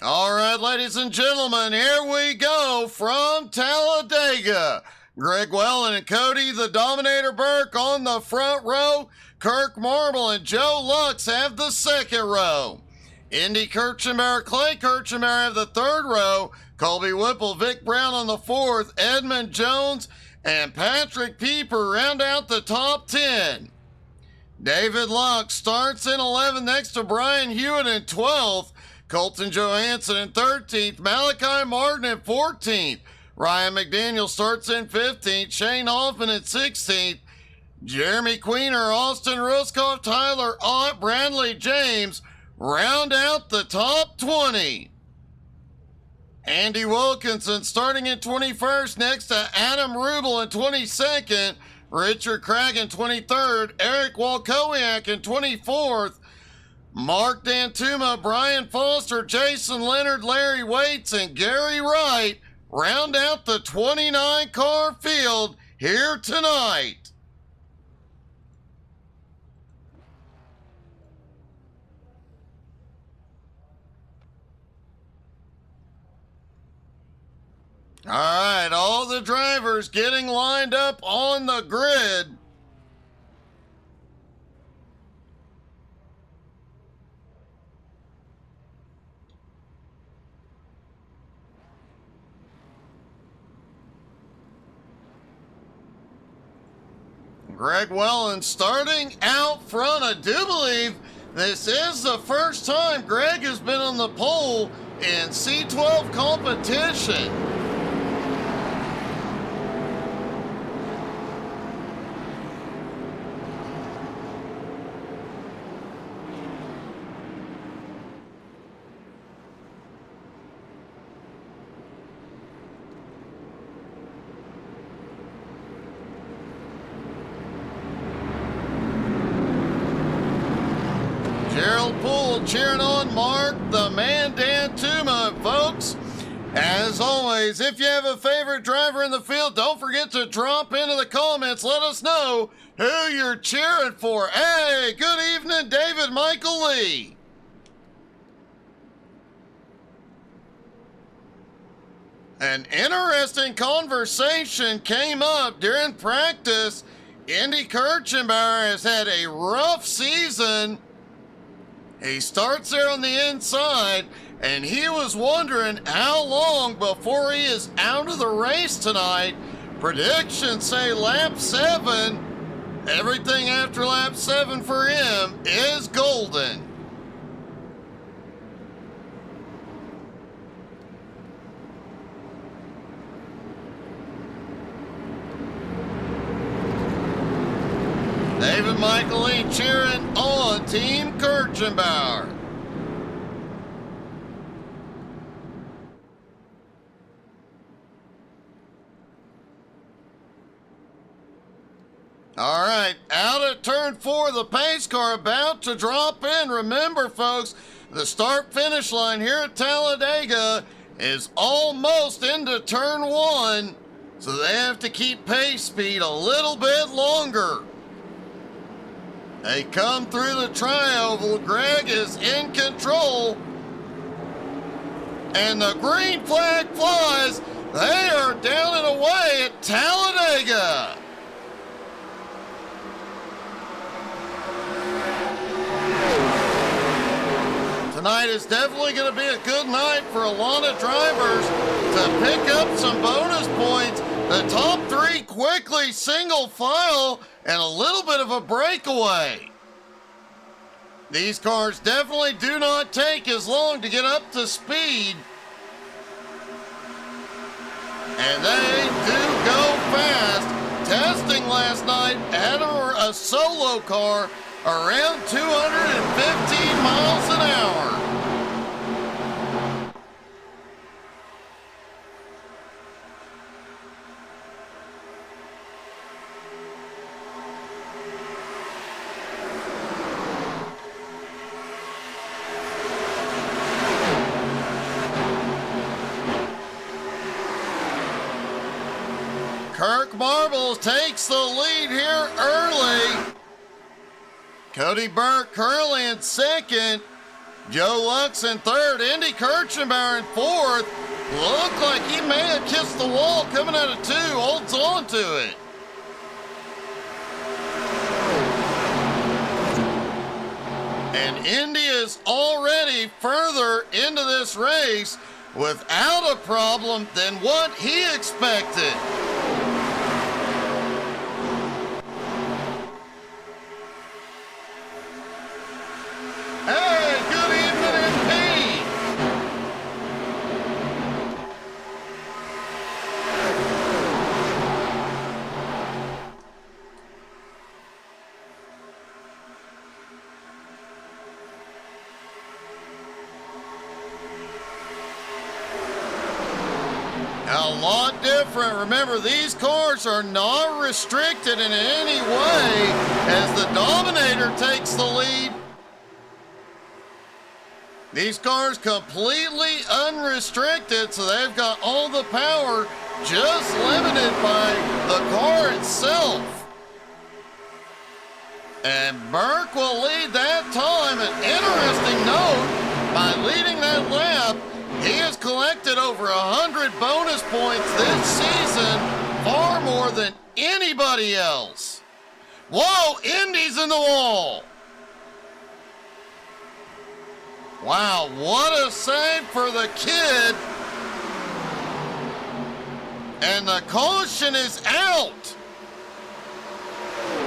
All right, ladies and gentlemen, here we go from Talladega. Greg Wellen and Cody the Dominator Burke on the front row. Kirk Marble and Joe Lux have the second row. Indy Kirchenbauer, Clay Kirchenbauer have the third row. Colby Whipple, Vic Brown on the fourth. Edmund Jones and Patrick Pieper round out the top 10. David Locke starts in 11th next to Brian Hewitt in 12th. Colton Johansson in 13th. Malachi Martin in 14th. Ryan McDaniel starts in 15th. Shane Hoffman in 16th. Jeremy Queener, Austin Ruskoff, Tyler Ott, Bradley James round out the top 20. Andy Wilkinson starting in 21st next to Adam Rubel in 22nd. Richard Craig in 23rd. Eric Walkowiak in 24th. Mark Dantuma, Brian Foster, Jason Leonard, Larry Waits, and Gary Wright round out the 29-car field here tonight. All right, all the drivers getting lined up on the grid. Greg Wellen starting out front. I do believe this is the first time Greg has been on the pole in C12 competition. Gerald Poole cheering on Mark the Man Dantuma. Folks, as always, if you have a favorite driver in the field, don't forget to drop into the comments. Let us know who you're cheering for. Hey, good evening, David Michael Lee. An interesting conversation came up during practice. Indy Kirchenbauer has had a rough season. He starts there on the inside, and he was wondering how long before he is out of the race tonight. Predictions say lap 7. Everything after lap 7 for him is golden. David Michael Lee cheering on Team Kirchenbauer. All right, out at turn 4, the pace car about to drop in. Remember, folks, the start-finish line here at Talladega is almost into turn 1, so they have to keep pace speed a little bit longer. They come through the tri-oval. Greg is in control. And the green flag flies. They are down and away at Talladega. Tonight is definitely going to be a good night for a lot of drivers to pick up some bonus points. The top 3 quickly single file and a little bit of a breakaway. These cars definitely do not take as long to get up to speed. And they do go fast. Testing last night had a solo car around 215 miles an hour. Kirk Marble takes the lead here early. Cody Burke currently in second. Joe Lux in third, Andy Kirchenbauer in fourth. Looked like he may have kissed the wall coming out of 2, holds on to it. And Indy is already further into this race without a problem than what he expected. Hey, good evening, MP. A lot different. Remember, these cars are not restricted in any way as the Dominator takes the lead. These cars completely unrestricted, so they've got all the power, just limited by the car itself. And Burke will lead that time. An interesting note, by leading that lap, he has collected over 100 bonus points this season, far more than anybody else. Whoa, Indy's in the wall. Wow, what a save for the kid. And the caution is out.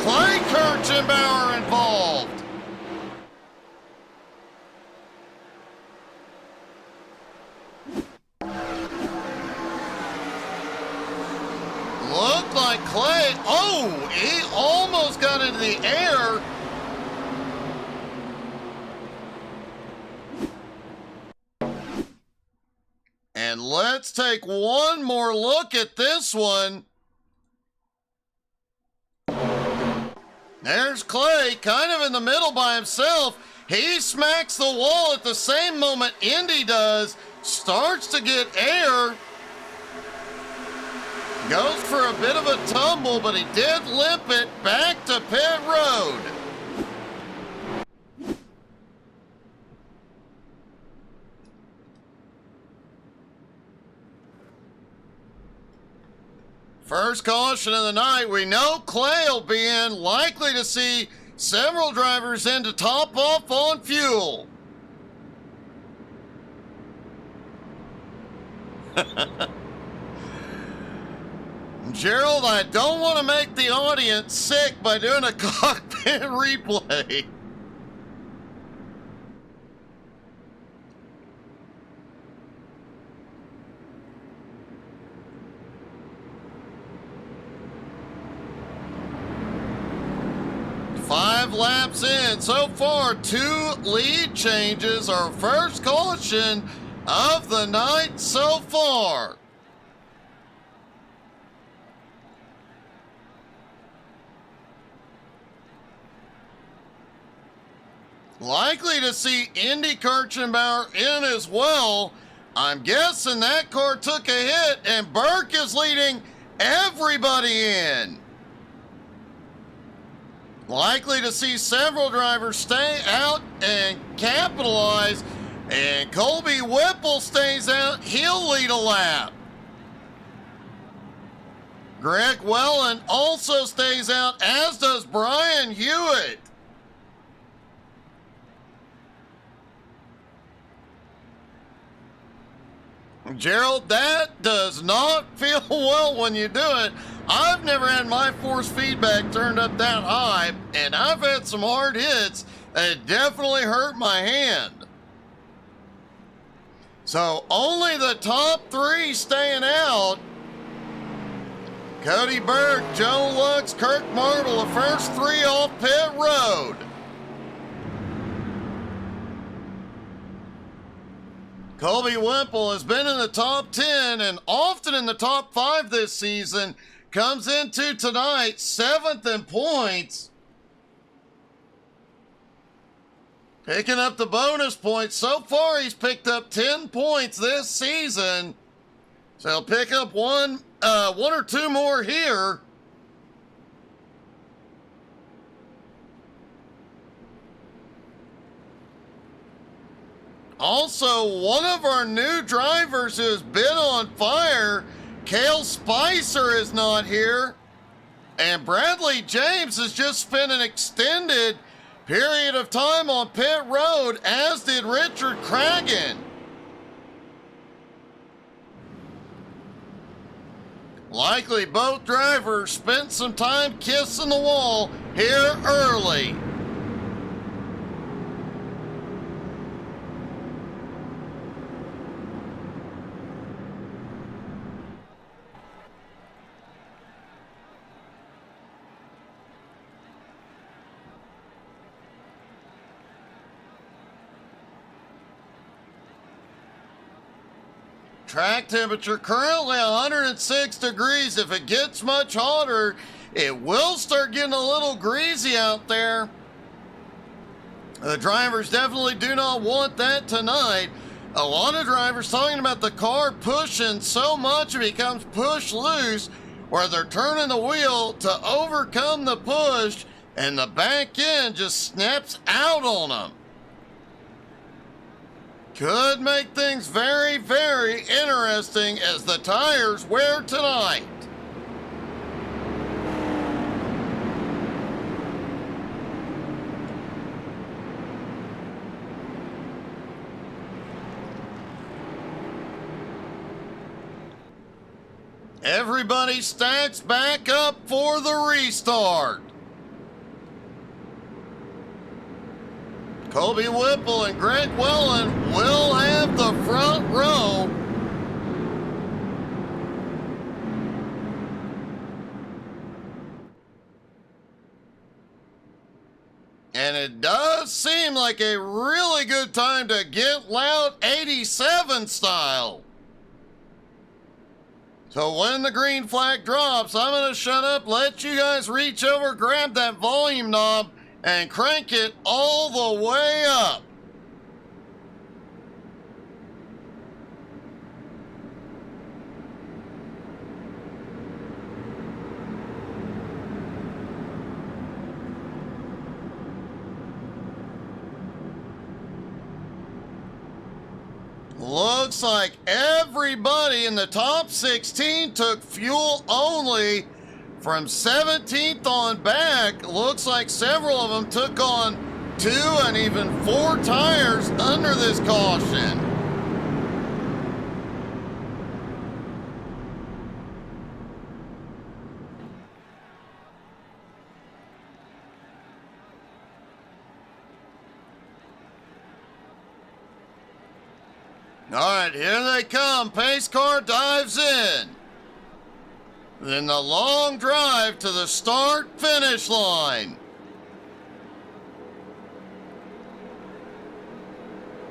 Clay Kirchenbauer involved. Looked like Clay, oh, he almost got into the air. And let's take one more look at this one. There's Clay, kind of in the middle by himself. He smacks the wall at the same moment Indy does, starts to get air. Goes for a bit of a tumble, but he did limp it back to pit road. First caution of the night. We know Clay will be in, likely to see several drivers in to top off on fuel. Gerald, I don't want to make the audience sick by doing a cockpit replay. Five laps in. So far, 2 lead changes. Our first caution of the night so far. Likely to see Andy Kirchenbauer in as well. I'm guessing that car took a hit and Burke is leading everybody in. Likely to see several drivers stay out and capitalize. And Colby Whipple stays out. He'll lead a lap. Greg Wellen also stays out, as does Brian Hewitt. Gerald, that does not feel well when you do it. I've never had my force feedback turned up that high, and I've had some hard hits that definitely hurt my hand. So only the top 3 staying out. Cody Burke, Joe Lux, Kirk Marble, the first 3 off pit road. Colby Whipple has been in the top 10 and often in the top 5 this season. Comes into tonight 7th in points. Picking up the bonus points. So far, he's picked up 10 points this season. So he'll pick up one or two more here. Also, one of our new drivers who's been on fire, Cale Spicer, is not here. And Bradley James has just spent an extended period of time on pit road, as did Richard Cragen. Likely both drivers spent some time kissing the wall here early. Track temperature currently 106 degrees. If it gets much hotter, it will start getting a little greasy out there. The drivers definitely do not want that tonight. A lot of drivers talking about the car pushing so much it becomes push loose, where they're turning the wheel to overcome the push and the back end just snaps out on them. Could make things very, very interesting as the tires wear tonight. Everybody stacks back up for the restart. Colby Whipple and Greg Welland will have the front row. And it does seem like a really good time to get loud 87 style. So when the green flag drops, I'm going to shut up, let you guys reach over, grab that volume knob, and crank it all the way up. Looks like everybody in the top 16 took fuel only. From 17th on back, looks like several of them took on 2 and even 4 tires under this caution. All right, here they come. Pace car dives in. Then the long drive to the start-finish line.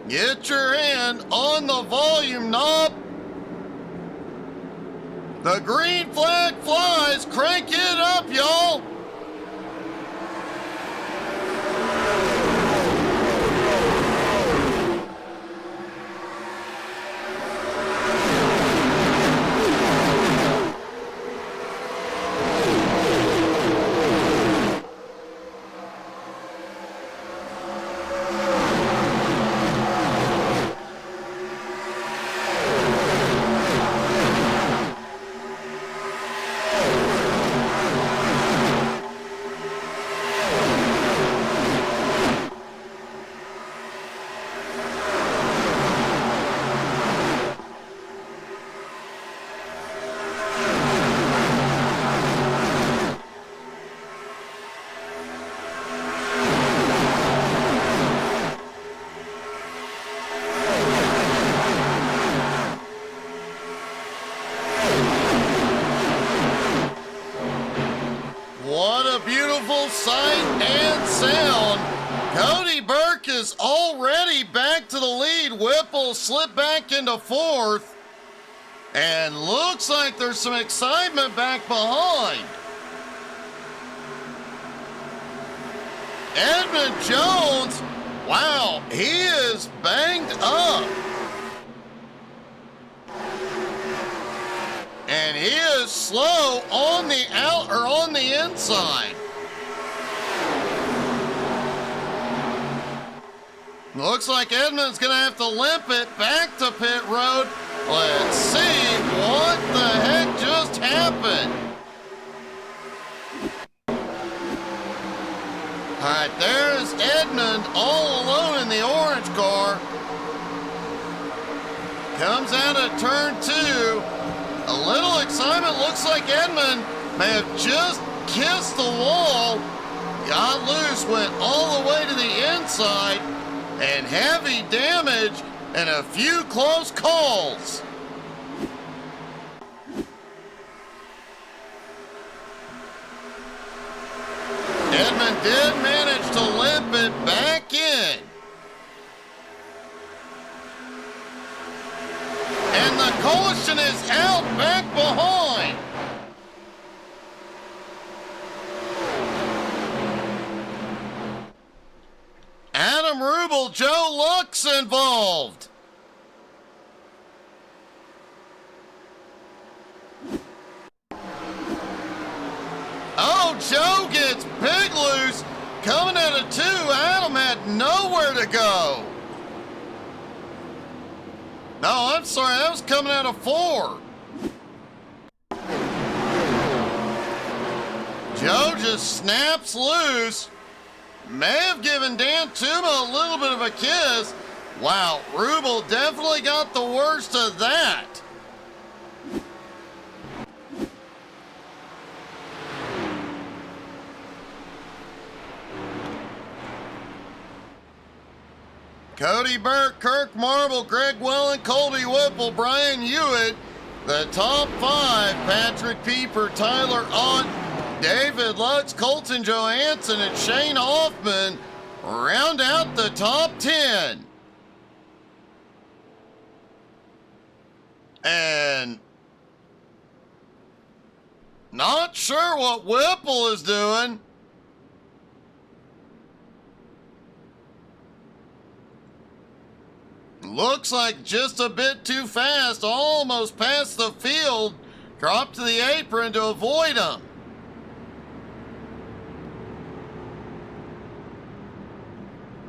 Get your hand on the volume knob. The green flag flies. Crank it up, y'all. Sight and sound. Cody Burke is already back to the lead. Whipple slipped back into 4th. And looks like there's some excitement back behind. Edmund Jones, wow, he is banged up. And he is slow on the on the inside. Looks like Edmund's going to have to limp it back to pit road. Let's see what the heck just happened. All right, there's Edmund all alone in the orange car. Comes out of turn 2. A little excitement. Looks like Edmund may have just kissed the wall. Got loose, went all the way to the inside, and heavy damage and a few close calls. Edmund did manage to limp it back in. And the caution is out back behind. Adam Rubel, Joe Luck's involved. Oh, Joe gets big loose. Coming out of 2, Adam had nowhere to go. No, I'm sorry, that was coming out of 4. Joe just snaps loose. May have given Dan Tuma a little bit of a kiss. Wow, Rubel definitely got the worst of that. Cody Burke, Kirk Marble, Greg Welland, Colby Whipple, Brian Hewitt. The top 5, Patrick Pieper, Tyler Ott, David Lux, Colton Johansson, and Shane Hoffman round out the top 10. And not sure what Whipple is doing. Looks like just a bit too fast, almost past the field. Dropped to the apron to avoid him.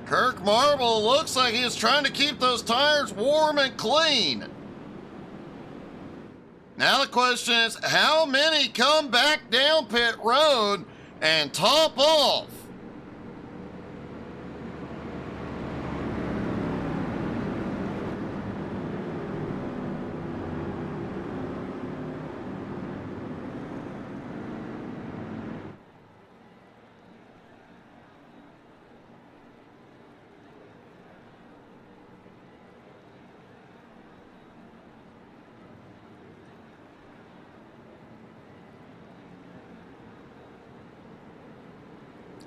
Kirk Marble looks like he's trying to keep those tires warm and clean. Now the question is, how many come back down pit road and top off?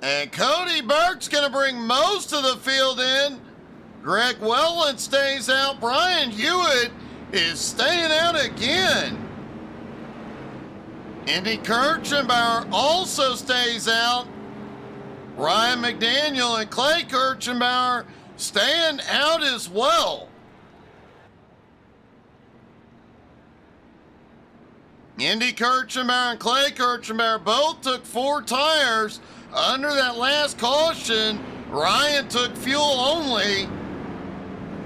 And Cody Burke's going to bring most of the field in. Greg Welland stays out. Brian Hewitt is staying out again. Andy Kirchenbauer also stays out. Ryan McDaniel and Clay Kirchenbauer staying out as well. Andy Kirchenbauer and Clay Kirchenbauer both took 4 tires. Under that last caution, Ryan took fuel only.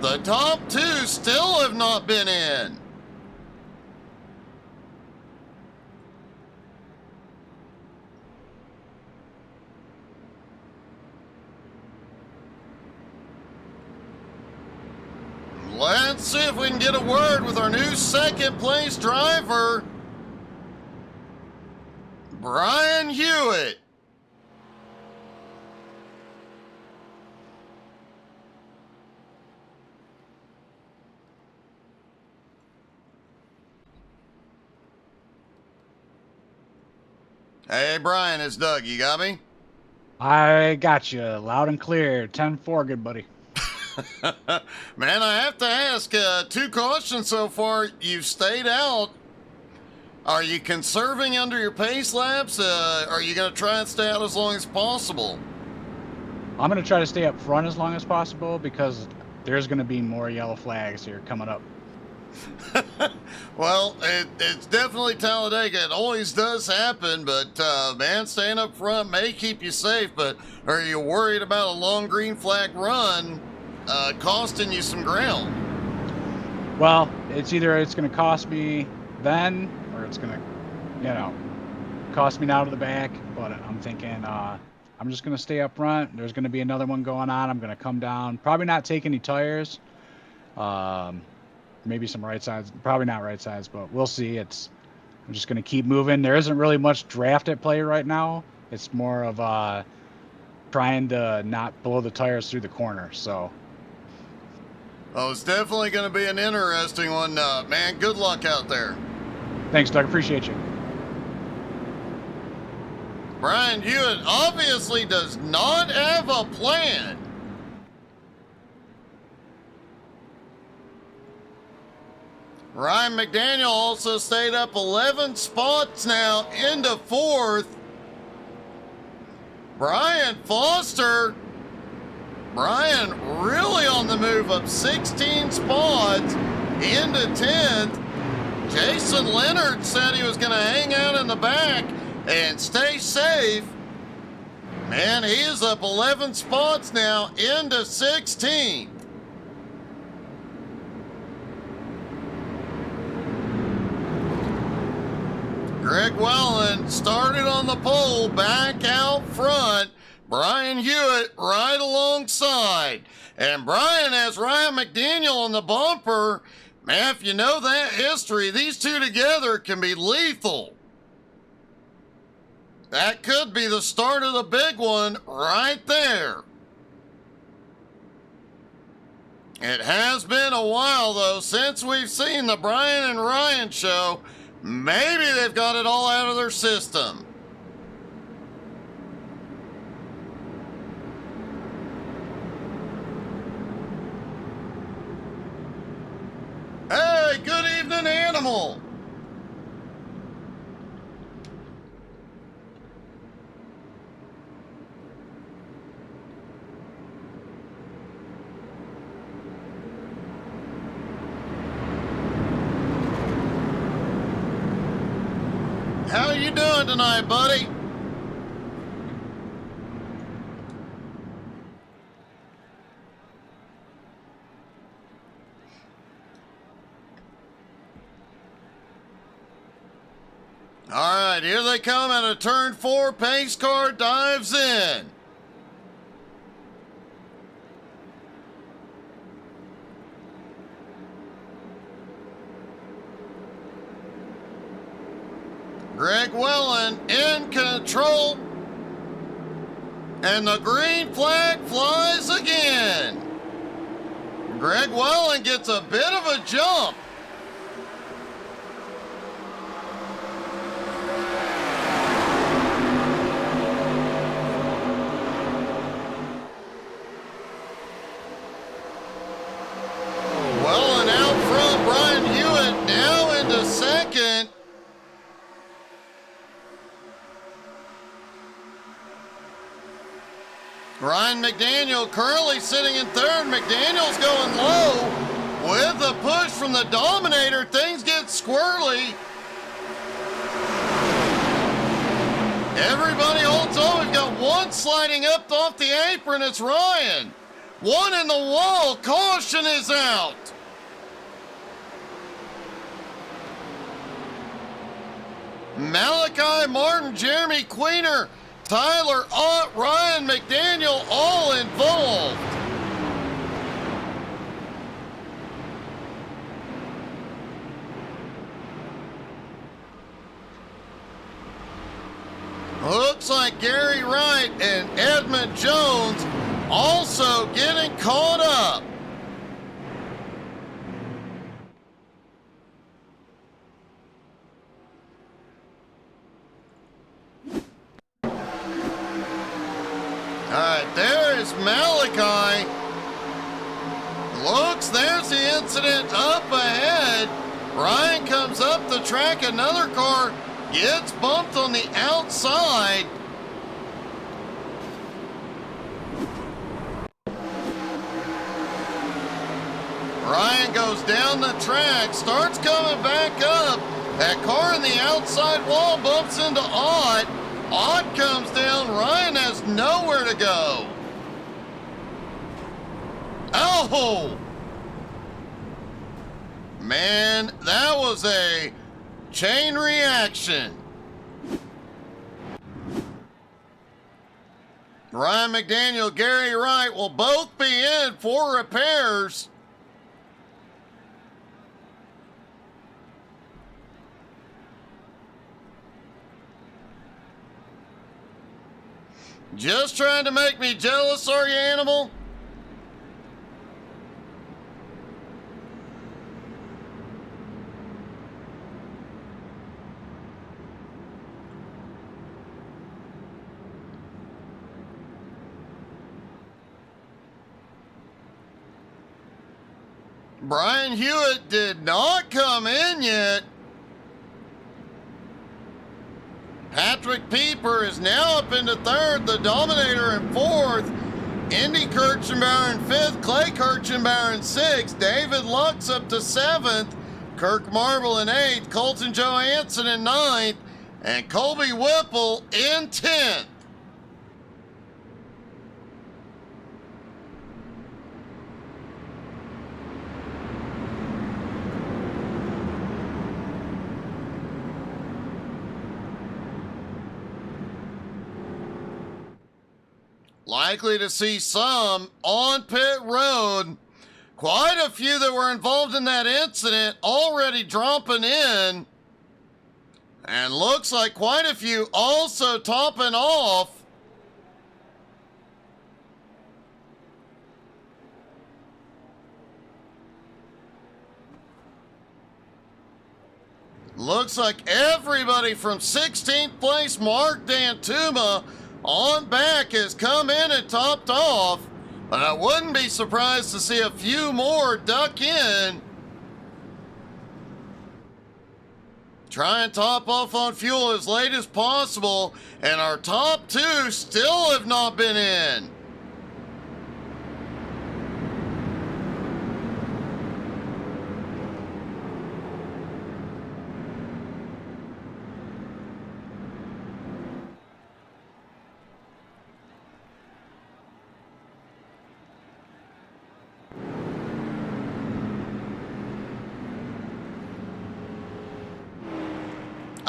The top 2 still have not been in. Let's see if we can get a word with our new second place driver, Brian Hewitt. Hey, Brian, it's Doug. You got me? I got you loud and clear. 10-4, good buddy. Man, I have to ask, 2 cautions so far. You've stayed out. Are you conserving under your pace laps? Are you going to try and stay out as long as possible? I'm going to try to stay up front as long as possible because there's going to be more yellow flags here coming up. Well, it's definitely Talladega. It always does happen, but man, staying up front may keep you safe. But are you worried about a long green flag run costing you some ground? Well, it's either it's going to cost me then, or it's going to, cost me now to the back. But I'm thinking I'm just going to stay up front. There's going to be another one going on. I'm going to come down. Probably not take any tires. Maybe some right sides. Probably not right sides, but we'll see. I'm just going to keep moving. There isn't really much draft at play right now. It's more of trying to not blow the tires through the corner. So. Oh, it's definitely going to be an interesting one, man. Good luck out there. Thanks, Doug. Appreciate you. Brian Hewitt obviously does not have a plan. Ryan McDaniel also stayed up 11 spots now into fourth. Brian really on the move, up 16 spots into 10th. Jason Leonard said he was going to hang out in the back and stay safe. Man, he is up 11 spots now into 16th. Greg Welland started on the pole, back out front. Brian Hewitt right alongside. And Brian has Ryan McDaniel on the bumper. Man, if you know that history, these two together can be lethal. That could be the start of the big one right there. It has been a while, though, since we've seen the Brian and Ryan show. Maybe they've got it all out of their system. Hey, good evening, Animal. How you doing tonight, buddy? All right, here they come out of turn 4. Pace car dives in. Greg Welland in control. And the green flag flies again. Greg Welland gets a bit of a jump. Welland out front, Brian Hewitt now into second. Ryan McDaniel currently sitting in third. McDaniel's going low. With a push from the Dominator, things get squirrely. Everybody holds on. We've got one sliding up off the apron. It's Ryan. One in the wall. Caution is out. Malachi Martin, Jeremy Queener, Tyler Ott, Ryan McDaniel, all involved. Looks like Gary Wright and Edmund Jones also getting caught up. All right, there is Malachi. Looks, there's the incident up ahead. Ryan comes up the track. Another car gets bumped on the outside. Ryan goes down the track, starts coming back up. That car in the outside wall bumps into Ott. Ott comes down. Ryan has nowhere to go. Oh, Whoa! Man, that was a chain reaction. Ryan McDaniel, Gary Wright will both be in for repairs. Just trying to make me jealous, are you, animal? Brian Hewitt did not come in yet. Patrick Pieper is now up into third, the Dominator in fourth, Indy Kirchenbauer in fifth, Clay Kirchenbauer in sixth, David Lux up to seventh, Kirk Marble in eighth, Colton Johansson in ninth, and Colby Whipple in 10th. Likely to see some on pit road. Quite a few that were involved in that incident already dropping in. And looks like quite a few also topping off. Looks like everybody from 16th place Mark Dantuma on back has come in and topped off, but I wouldn't be surprised to see a few more duck in. Try and top off on fuel as late as possible, and our top two still have not been in.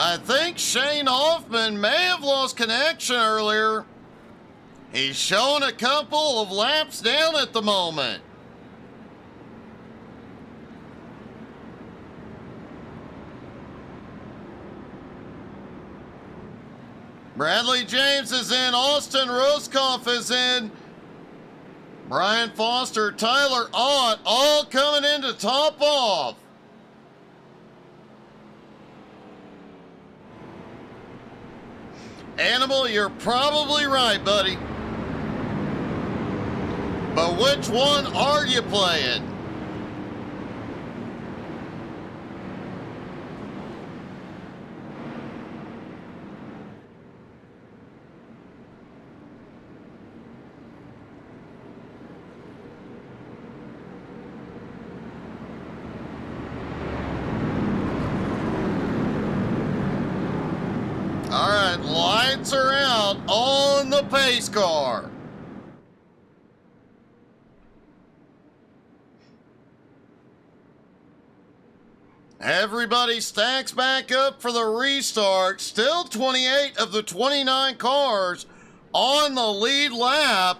I think Shane Hoffman may have lost connection earlier. He's showing a couple of laps down at the moment. Bradley James is in, Austin Roskoff is in, Brian Foster, Tyler Ott, all coming in to top off. Animal, you're probably right, buddy. But which one are you playing? All right, lights are out on the pace car. Everybody stacks back up for the restart. Still 28 of the 29 cars on the lead lap.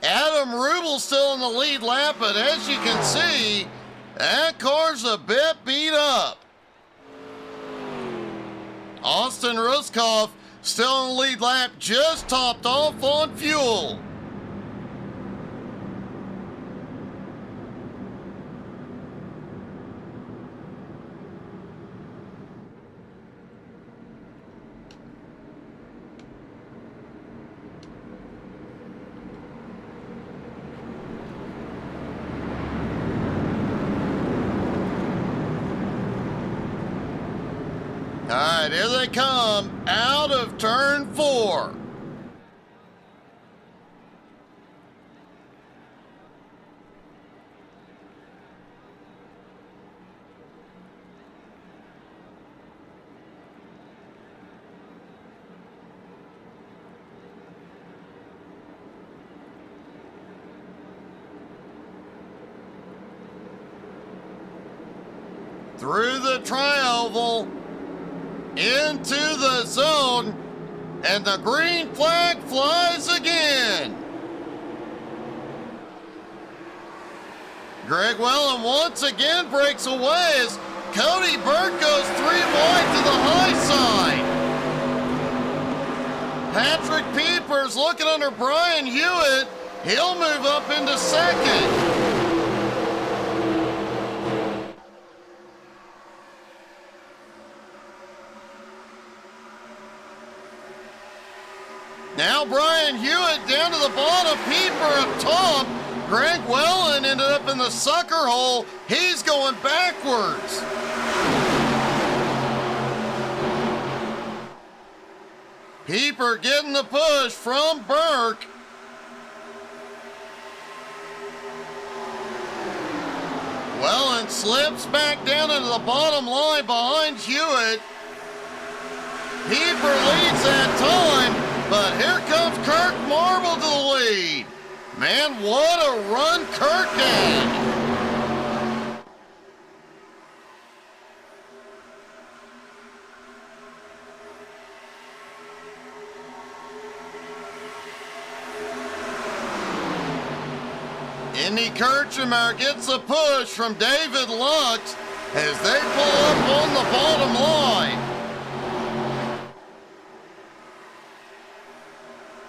Adam Rubel still in the lead lap, but as you can see, that car's a bit beat up. Austin Ruskoff still in the lead lap, just topped off on fuel. All right, here they come out of turn 4. through the tri-oval, into the zone, and the green flag flies again. Greg Wellen once again breaks away as Cody Burke goes 3 wide to the high side. Patrick Pieper's looking under Brian Hewitt. He'll move up into second. Now Brian Hewitt down to the bottom, Pieper up top. Greg Wellen ended up in the sucker hole. He's going backwards. Pieper getting the push from Burke. Wellen slips back down into the bottom line behind Hewitt. Pieper leads that time. But here comes Kirk Marble to the lead. Man, what a run Kirk had. Indy Kirchner gets a push from David Lux as they pull up on the bottom line.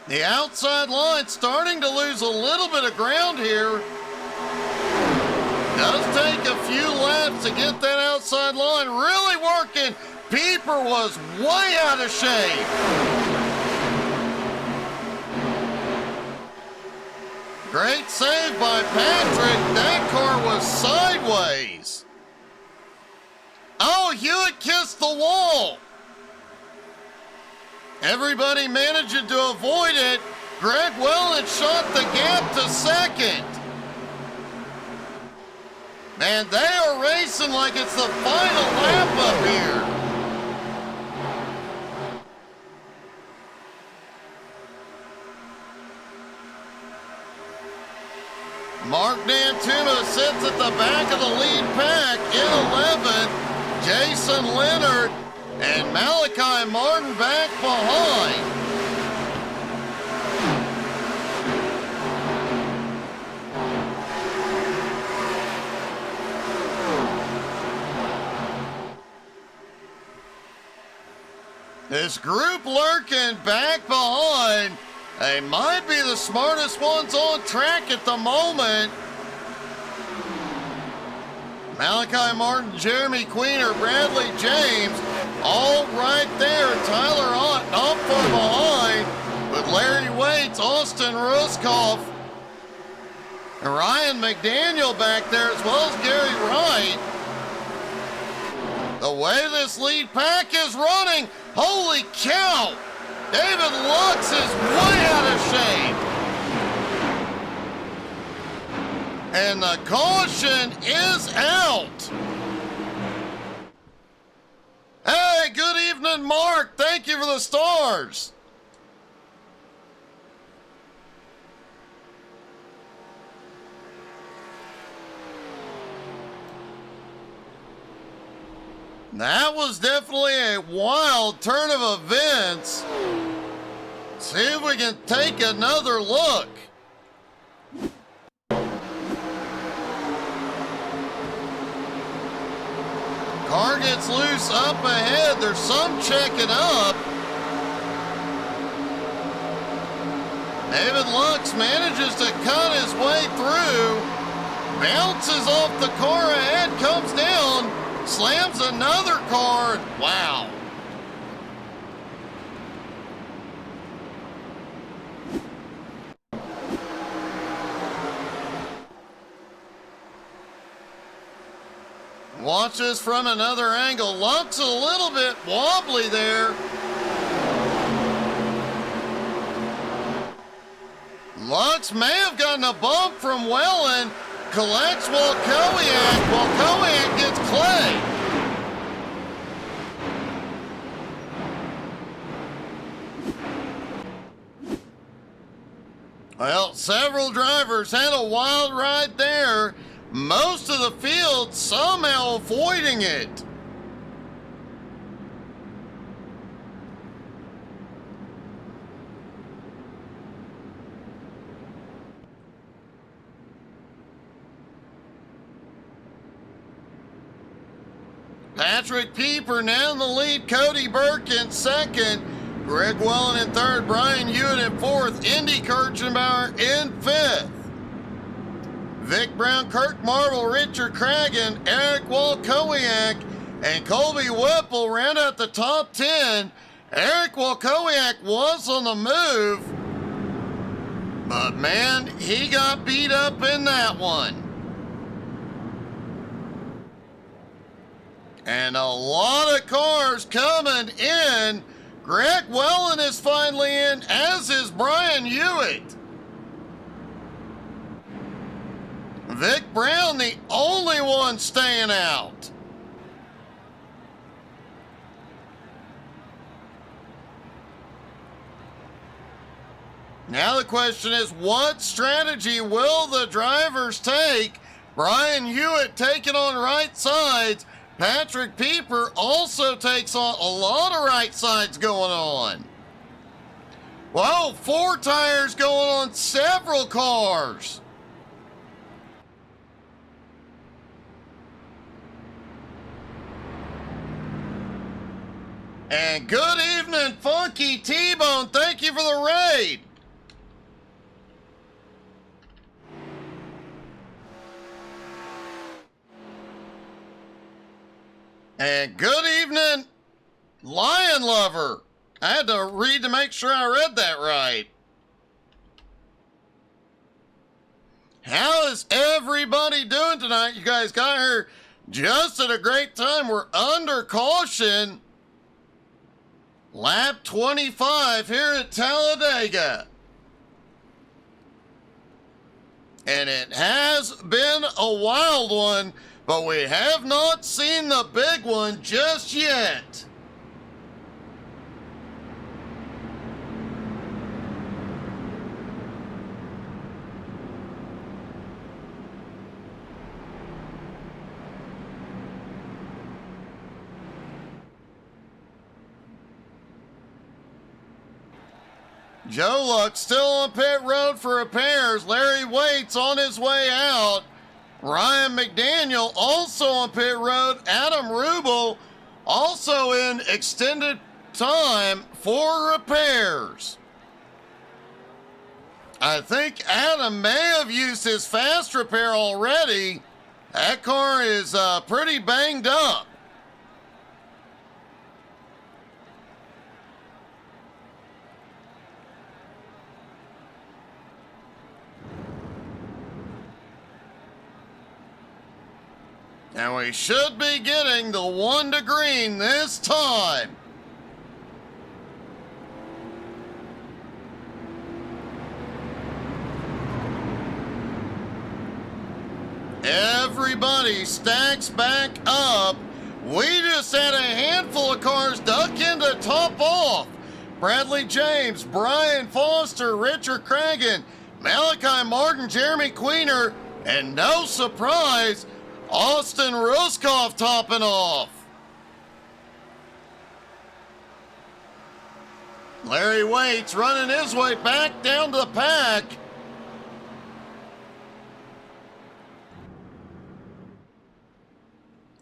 The outside line starting to lose a little bit of ground here. Does take a few laps to get that outside line really working. Pieper was way out of shape. Great save by Patrick. That car was sideways. Oh, Hewitt kissed the wall. Everybody managing to avoid it. Greg Wellen shot the gap to second. Man, they are racing like it's the final lap up here. Mark Nantuma sits at the back of the lead pack in 11th. Jason Leonard and Malachi Martin back behind. This group lurking back behind. They might be the smartest ones on track at the moment. Malachi Martin, Jeremy Queener, Bradley James, all right there. Tyler Ott not far behind with Larry Waits, Austin Ruskoff, and Ryan McDaniel back there as well as Gary Wright. The way this lead pack is running, holy cow! David Lux is way out of shape. And the caution is out. Hey, good evening, Mark. Thank you for the stars. That was definitely a wild turn of events. See if we can take another look. Car gets loose up ahead. There's some checking up. David Lux manages to cut his way through. Bounces off the car ahead, comes down, slams another car. Wow. Watch this from another angle. Lux a little bit wobbly there. Lux may have gotten a bump from Wellen. Collects Walkowiak while Kowiak gets Clay. Well, several drivers had a wild ride there. most of the field somehow avoiding it. Patrick Pieper now in the lead, Cody Burke in second, Greg Wellen in third, Brian Hewitt in fourth, Indy Kirchenbauer in fifth. Vic Brown, Kirk Marble, Richard Cragen, Eric Walkowiak, and Colby Whipple round out the top 10. Eric Walkowiak was on the move, but man, he got beat up in that one. And a lot of cars coming in. Greg Wellen is finally in, as is Brian Hewitt. Vic Brown, the only one staying out. Now the question is, what strategy will the drivers take? Brian Hewitt taking on right sides. Patrick Pieper also takes on a lot of right sides going on. Whoa, 4 tires going on several cars. And good evening, Funky T-Bone. Thank you for the raid. And good evening, Lion Lover. I had to read to make sure I read that right. How is everybody doing tonight? You guys got here just at a great time. We're under caution. Lap 25 here at Talladega. And it has been a wild one, but we have not seen the big one just yet. Joe Luck still on pit road for repairs. Larry Waits on his way out. Ryan McDaniel also on pit road. Adam Rubel also in extended time for repairs. I think Adam may have used his fast repair already. That car is pretty banged up. And we should be getting the 1 to green this time. Everybody stacks back up. We just had a handful of cars duck in to top off. Bradley James, Brian Foster, Richard Cragen, Malachi Martin, Jeremy Queener, and no surprise, Austin Ruskoff topping off. Larry Waits running his way back down to the pack.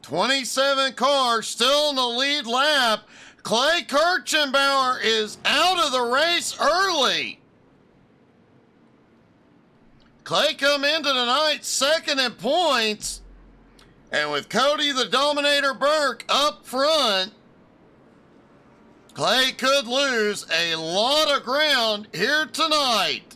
"27 cars still in the lead lap. Clay Kirchenbauer is out of the race early. Clay come into tonight second in points. And with Cody the Dominator Burke up front, Clay could lose a lot of ground here tonight.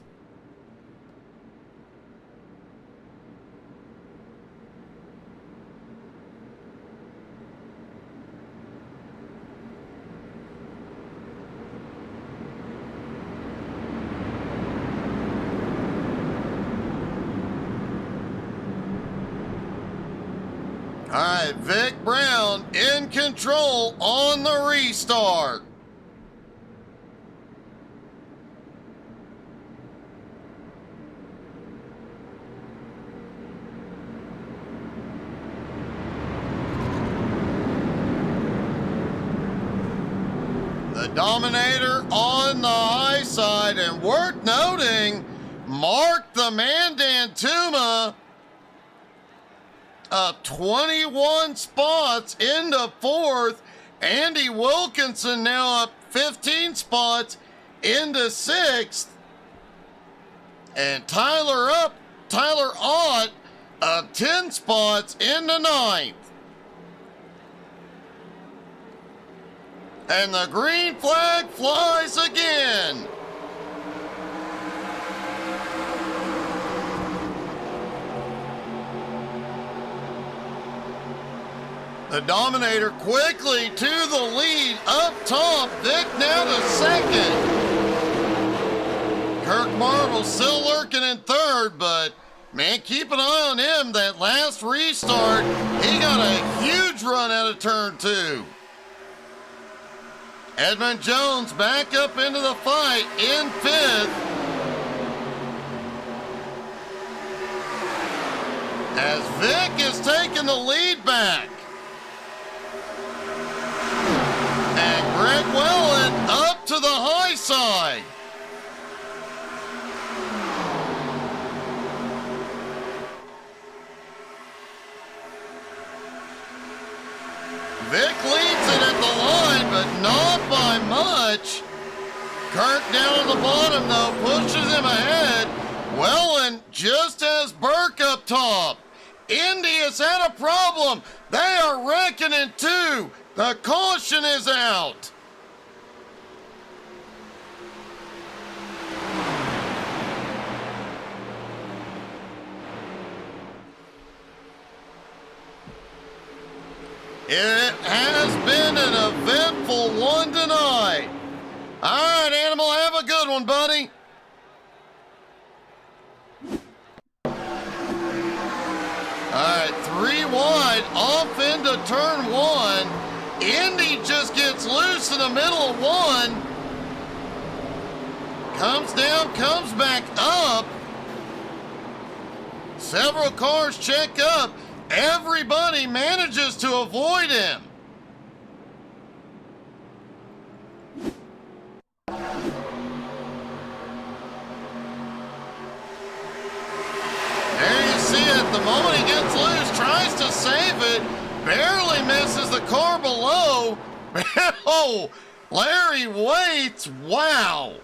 All right, Vic Brown in control on the restart. Dominator on the high side, and worth noting, Mark the Man Dantuma 21 spots into fourth. Andy Wilkinson now up 15 spots into sixth. And Tyler Ott up 10 spots into ninth. And the green flag flies again. The Dominator quickly to the lead up top. Vic now to second. Kirk Marble still lurking in third, but man, keep an eye on him. That last restart, he got a huge run out of turn two. Edmund Jones back up into the fight in fifth. As Vic is taking the lead back. And Greg Wellen up to the high side. Vic leads it at the line, but not by much. Kirk down at the bottom, though, pushes him ahead. Wellen just has Burke up top. Indy has had a problem. They are wrecking in two. The caution is out. It has been an eventful one tonight. All right, Animal, have a good one, buddy. All right, 3 wide, off into turn one. Indy just gets loose in the middle of one. Comes down, comes back up. Several cars check up. Everybody manages to avoid him. There you see it. The moment he gets loose, tries to save it. Barely misses the car below. Oh, Larry Waits, wow.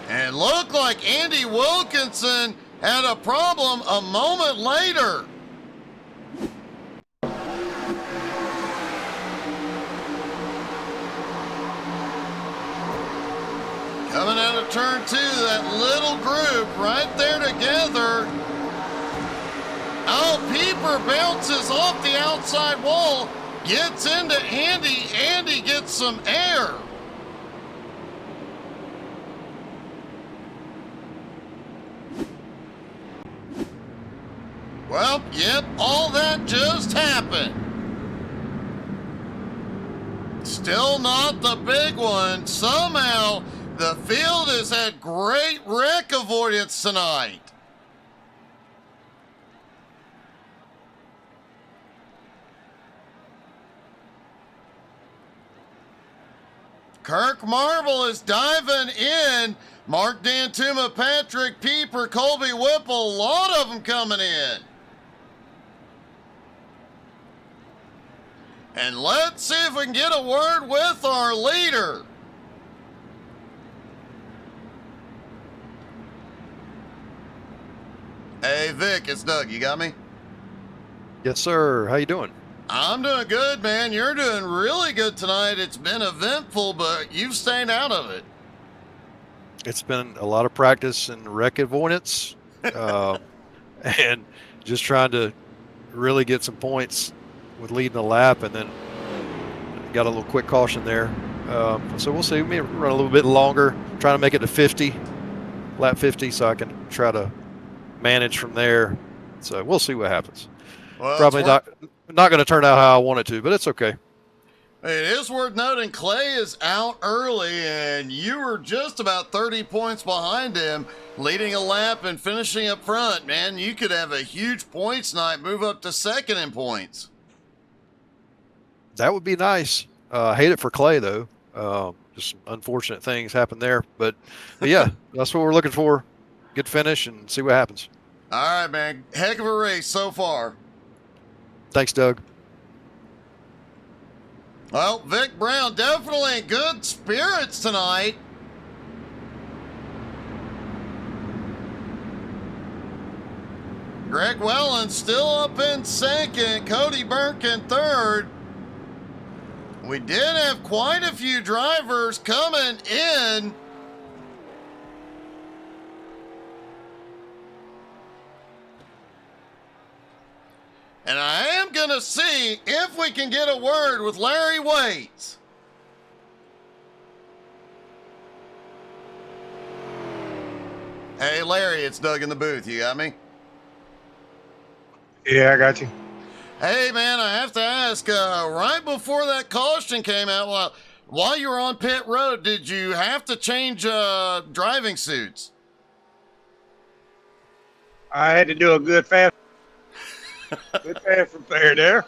And it looked like Andy Wilkinson had a problem a moment later. Coming out of turn two, that little group right there together. Oh, Pieper bounces off the outside wall, gets into Andy. Andy gets some air. Well, yep, all that just happened. Still not the big one. Somehow, the field has had great wreck avoidance tonight. Kirk Marble is diving in. Mark Dantuma, Patrick Pieper, Colby Whipple, a lot of them coming in. And let's see if we can get a word with our leader. Hey, Vic, it's Doug. You got me? Yes, sir. How you doing? I'm doing good, man. You're doing really good tonight. It's been eventful, but you've stayed out of it. It's been a lot of practice and wreck avoidance, and just trying to really get some points with leading a lap, and then got a little quick caution there. So we'll see. We may run a little bit longer, trying to make it to 50, lap 50, so I can try to manage from there. So we'll see what happens. Well, probably not going to turn out how I want it to, but it's okay. It is worth noting Clay is out early, and you were just about 30 points behind him, leading a lap and finishing up front. Man, you could have a huge points night, move up to second in points. That would be nice. Hate it for Clay, though. Just some unfortunate things happen there. But yeah, that's what we're looking for. Good finish and see what happens. All right, man. Heck of a race so far. Thanks, Doug. Well, Vic Brown definitely in good spirits tonight. Greg Wellen still up in second. Cody Burke in third. We did have quite a few drivers coming in. And I am going to see if we can get a word with Larry Waits. Hey, Larry, it's Doug in the booth. You got me? Yeah, I got you. Hey, man, I have to ask, right before that caution came out, while you were on pit road, did you have to change driving suits? I had to do a good fast repair there.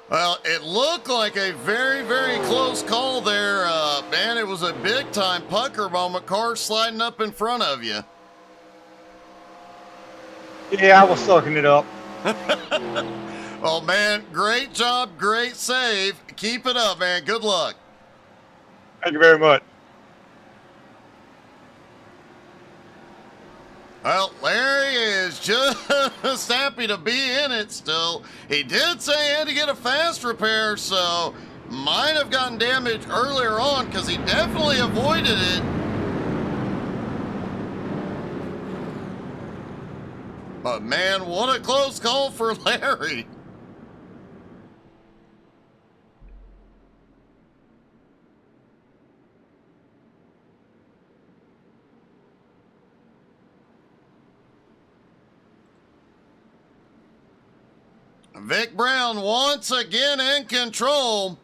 Well, it looked like a very, very close call there. Man, it was a big-time pucker moment. Car sliding up in front of you. Yeah, I was sucking it up. Well, man, great job, great save. Keep it up, man. Good luck. Thank you very much. Well, Larry is just happy to be in it still. He did say he had to get a fast repair, so might have gotten damaged earlier on because he definitely avoided it. But man, what a close call for Larry. Vic Brown once again in control.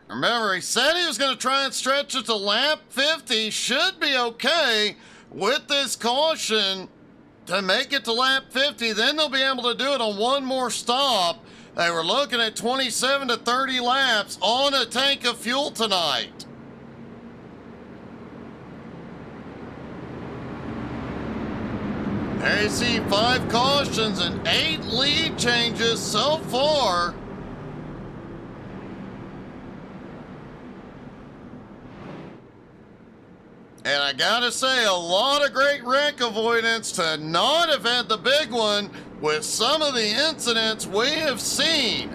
Remember, he said he was going to try and stretch it to lap 50. Should be okay with this caution to make it to lap 50. Then they'll be able to do it on one more stop. They were looking at 27 to 30 laps on a tank of fuel tonight. There you see 5 cautions and 8 lead changes so far. And I gotta say, a lot of great wreck avoidance to not have had the big one with some of the incidents we have seen.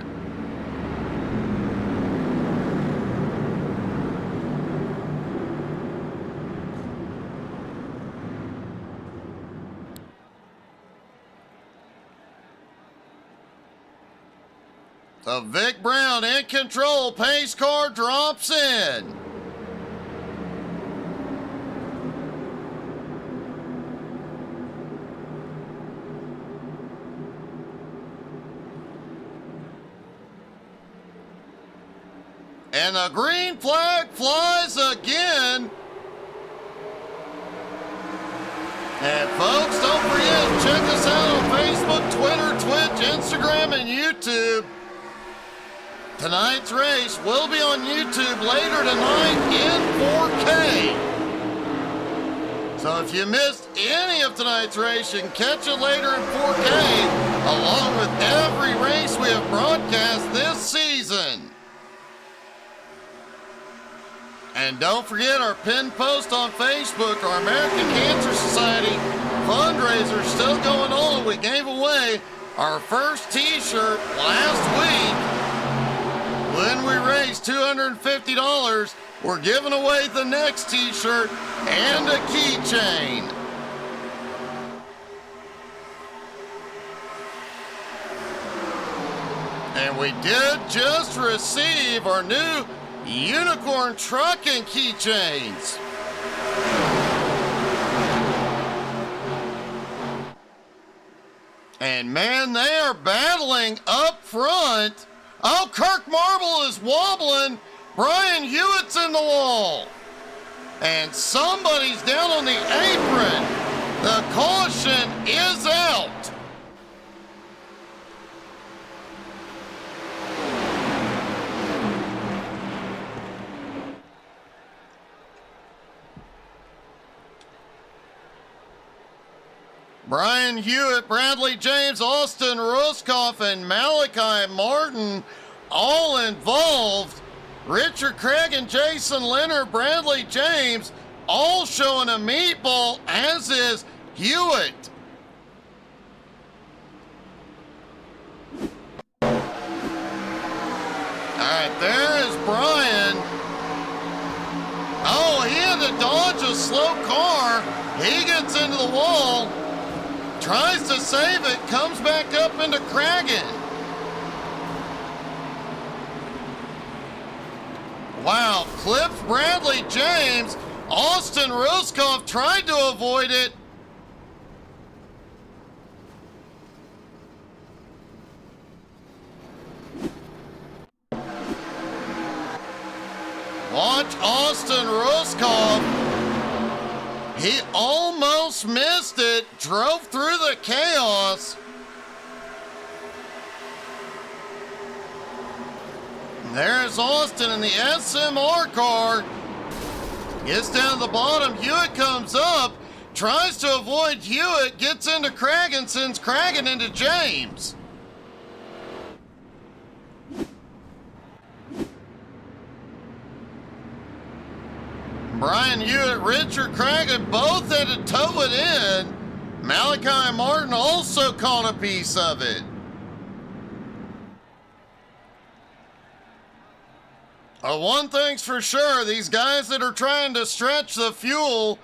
So Vic Brown in control, pace car drops in. And the green flag flies again. And folks, don't forget, check us out on Facebook, Twitter, Twitch, Instagram, and YouTube. Tonight's race will be on YouTube later tonight in 4K. So if you missed any of tonight's race, you can catch it later in 4K, along with every race we have broadcast this season. And don't forget our pinned post on Facebook, our American Cancer Society fundraiser is still going on. We gave away our first t-shirt last week. When we raised $250, we're giving away the next t-shirt and a keychain. And we did just receive our new unicorn trucking keychains. And man, they are battling up front. Oh, Kirk Marble is wobbling. Brian Hewitt's in the wall. And somebody's down on the apron. The caution is out. Brian Hewitt, Bradley James, Austin Ruskoff, and Malachi Martin all involved. Richard Craig and Jason Leonard, Bradley James, all showing a meatball, as is Hewitt. All right, there is Brian. Oh, he had to dodge a slow car. He gets into the wall, tries to save it, comes back up into Cragen. Wow, clips Bradley James. Austin Ruskoff tried to avoid it. Watch Austin Ruskoff. He almost missed it, drove through the chaos. There's Austin in the SMR car. Gets down to the bottom. Hewitt comes up, tries to avoid Hewitt, gets into Cragen, sends Cragen into James. Brian Hewitt, Richard Cragen both had to tow it in. Malachi Martin also caught a piece of it. One thing's for sure, these guys that are trying to stretch the fuel,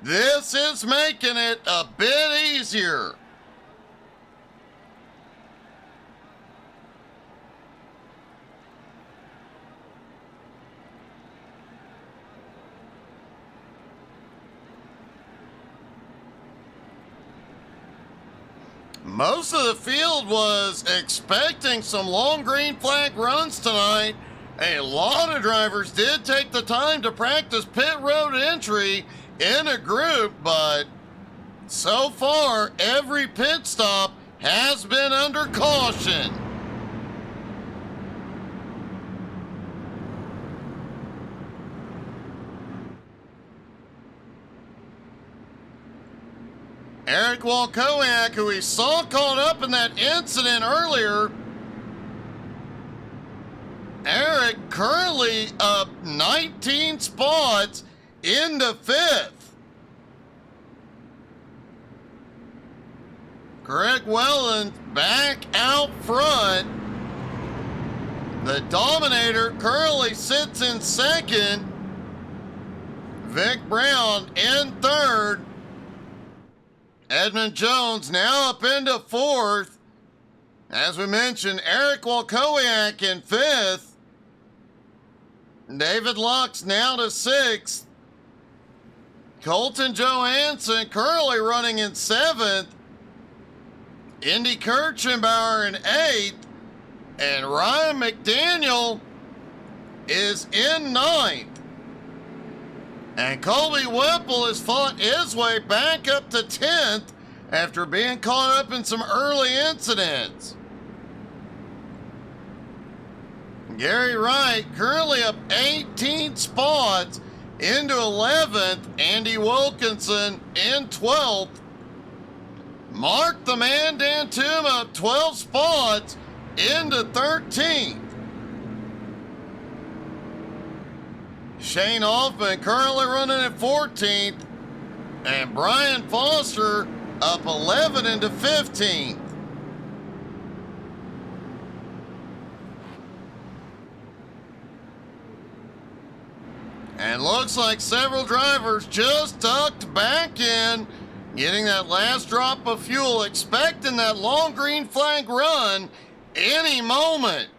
this is making it a bit easier. Most of the field was expecting some long green flag runs tonight. A lot of drivers did take the time to practice pit road entry in a group, but so far, every pit stop has been under caution. Eric Walkowiak, who we saw caught up in that incident earlier, Eric currently up 19 spots into 5th. Greg Welland back out front. The Dominator currently sits in 2nd. Vic Brown in 3rd. Edmund Jones now up into 4th. As we mentioned, Eric Walkowiak in 5th. David Lux now to 6th. Colton Johansson currently running in 7th. Indy Kirchenbauer in 8th. And Ryan McDaniel is in 9th. And Colby Whipple has fought his way back up to 10th after being caught up in some early incidents. Gary Wright currently up 18 spots into 11th. Andy Wilkinson in 12th. Mark the Man Dantuma up 12 spots into 13th. Shane Hoffman currently running at 14th. And Brian Foster up 11 into 15th. And looks like several drivers just tucked back in, getting that last drop of fuel, expecting that long green flag run any moment.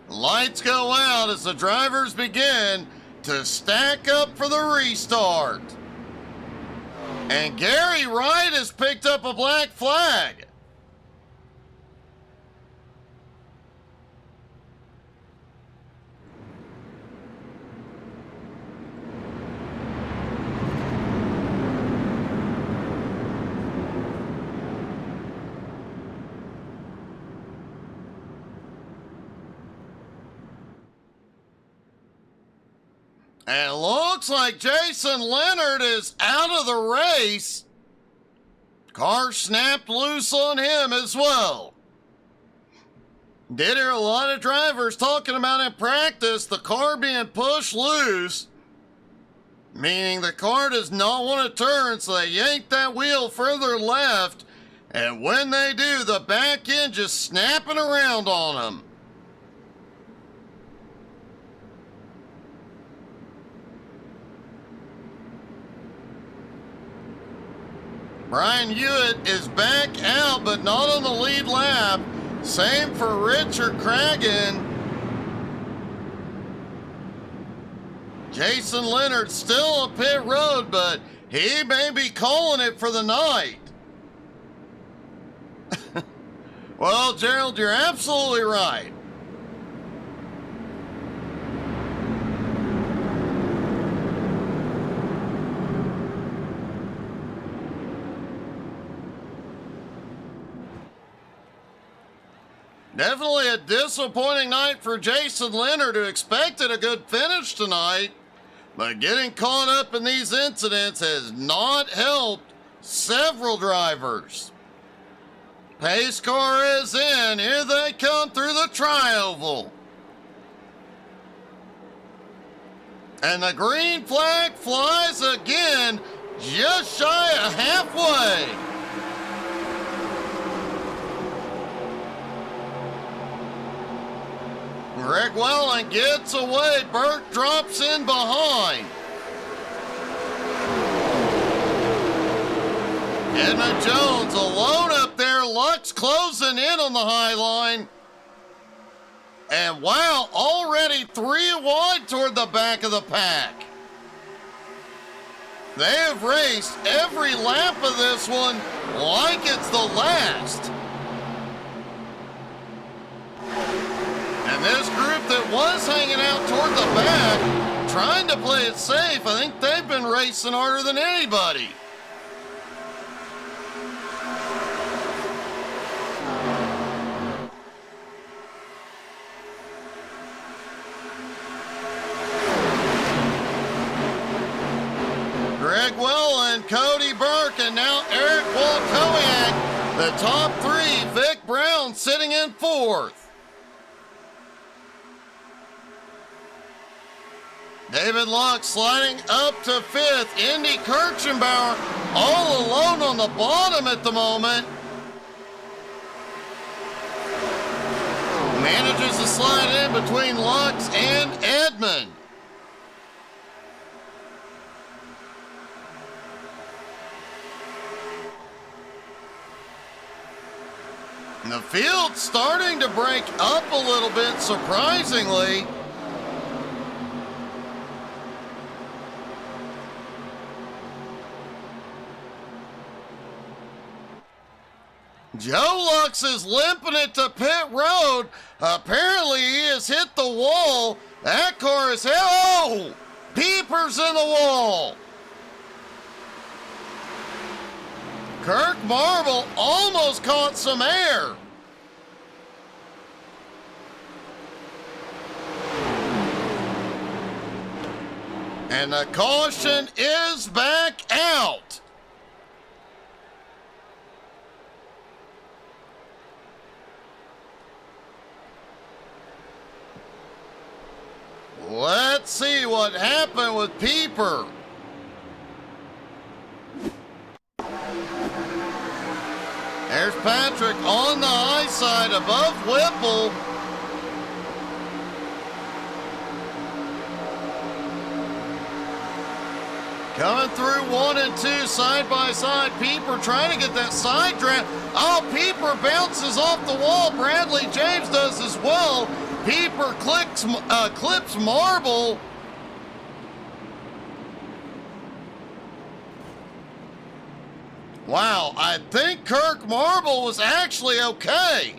Lights go out as the drivers begin to stack up for the restart. And Gary Wright has picked up a black flag. And it looks like Jason Leonard is out of the race. Car snapped loose on him as well. Did hear a lot of drivers talking about in practice the car being pushed loose, meaning the car does not want to turn, so they yank that wheel further left, and when they do, the back end just snapping around on them. Brian Hewitt is back out, but not on the lead lap. Same for Richard Cragen. Jason Leonard still on pit road, but he may be calling it for the night. Well, Gerald, you're absolutely right. Definitely a disappointing night for Jason Leonard, who expected a good finish tonight, but getting caught up in these incidents has not helped several drivers. Pace car is in. Here they come through the tri-oval. And the green flag flies again, just shy of halfway. Greg Welling gets away. Burke drops in behind. Edmund Jones alone up there. Lux closing in on the high line. And wow, already 3 wide toward the back of the pack. They have raced every lap of this one like it's the last. And this group that was hanging out toward the back, trying to play it safe, I think they've been racing harder than anybody. Greg Welland, Cody Burke, and now Eric Walkowiak, the top 3. Vic Brown sitting in 4th. David Locke sliding up to 5th. Indy Kirchenbauer all alone on the bottom at the moment. Manages to slide in between Lux and Edmund. And the field's starting to break up a little bit, surprisingly. Joe Lux is limping it to pit road. Apparently he has hit the wall. That car is hell. Oh! Peepers in the wall. Kirk Marble almost caught some air. And the caution is back out. Let's see what happened with Pieper. There's Patrick on the high side above Whipple. Coming through 1 and 2 side by side. Pieper trying to get that side draft. Oh, Pieper bounces off the wall. Bradley James does as well. Pieper clips Marble. Wow, I think Kirk Marble was actually okay.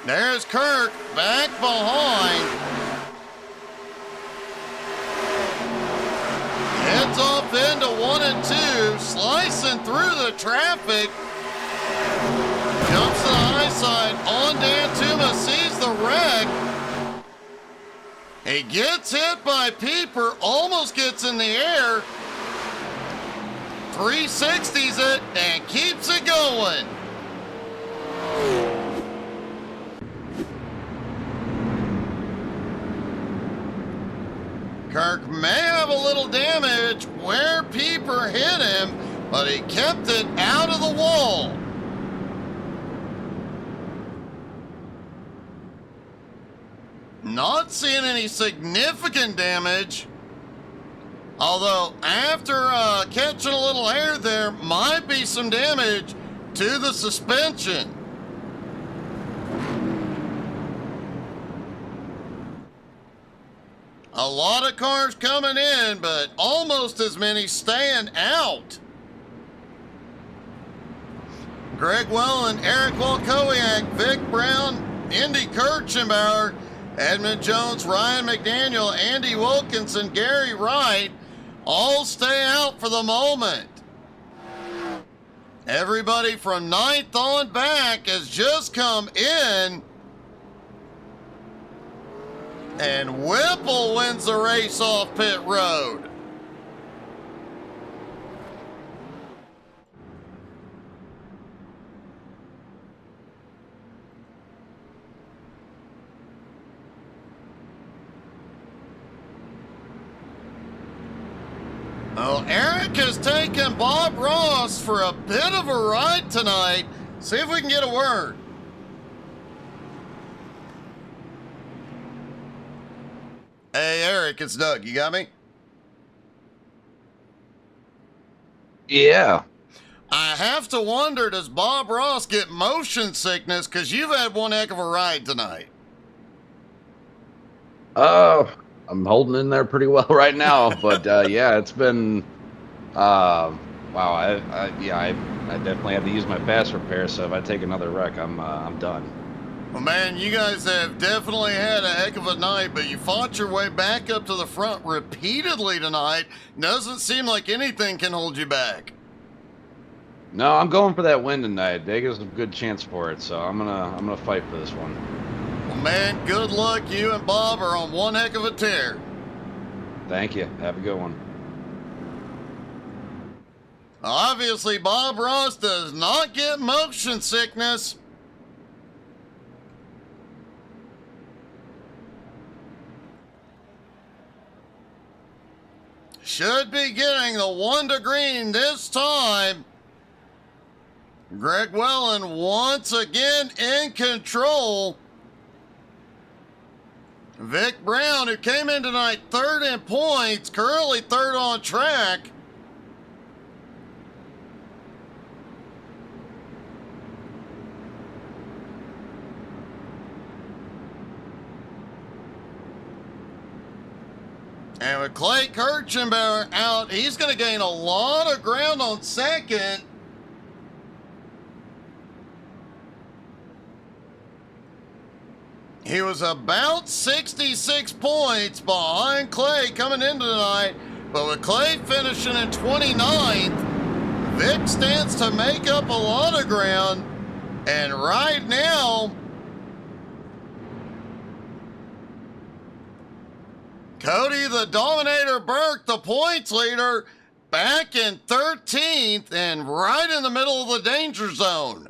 There's Kirk back behind. Heads off into 1 and 2, slicing through the traffic. Jumps to the high side. On Dantuma, sees the wreck. He gets hit by Pieper, almost gets in the air. 360s it and keeps it going. Kirk may have a little damage where Pieper hit him, but he kept it out of the wall. Not seeing any significant damage. Although after catching a little air there, might be some damage to the suspension. A lot of cars coming in, but almost as many staying out. Greg Welland, Eric Walkowiak, Vic Brown, Indy Kirchenbauer, Edmund Jones, Ryan McDaniel, Andy Wilkinson, Gary Wright, all stay out for the moment. Everybody from 9th on back has just come in. And Whipple wins the race off pit road. Well, Eric has taken Bob Ross for a bit of a ride tonight. See if we can get a word. Hey, Eric, it's Doug. You got me? Yeah. I have to wonder, does Bob Ross get motion sickness? Because you've had one heck of a ride tonight. I'm holding in there pretty well right now, but yeah, it's been wow. I definitely have to use my fast repair. So if I take another wreck, I'm done. Well, man, you guys have definitely had a heck of a night, but you fought your way back up to the front repeatedly tonight. Doesn't seem like anything can hold you back. No, I'm going for that win tonight. Vegas has a good chance for it, so I'm gonna fight for this one. Well, man, good luck. You and Bob are on one heck of a tear. Thank you. Have a good one. Obviously, Bob Ross does not get motion sickness. Should be getting the 1 to green this time. Greg Welland once again in control. Vic Brown, who came in tonight 3rd in points, currently 3rd on track. And with Clay Kirchenbauer out, he's going to gain a lot of ground on 2nd. He was about 66 points behind Clay coming into tonight, but with Clay finishing in 29th, Vic stands to make up a lot of ground. And right now, Cody the Dominator Burke, the points leader, back in 13th and right in the middle of the danger zone.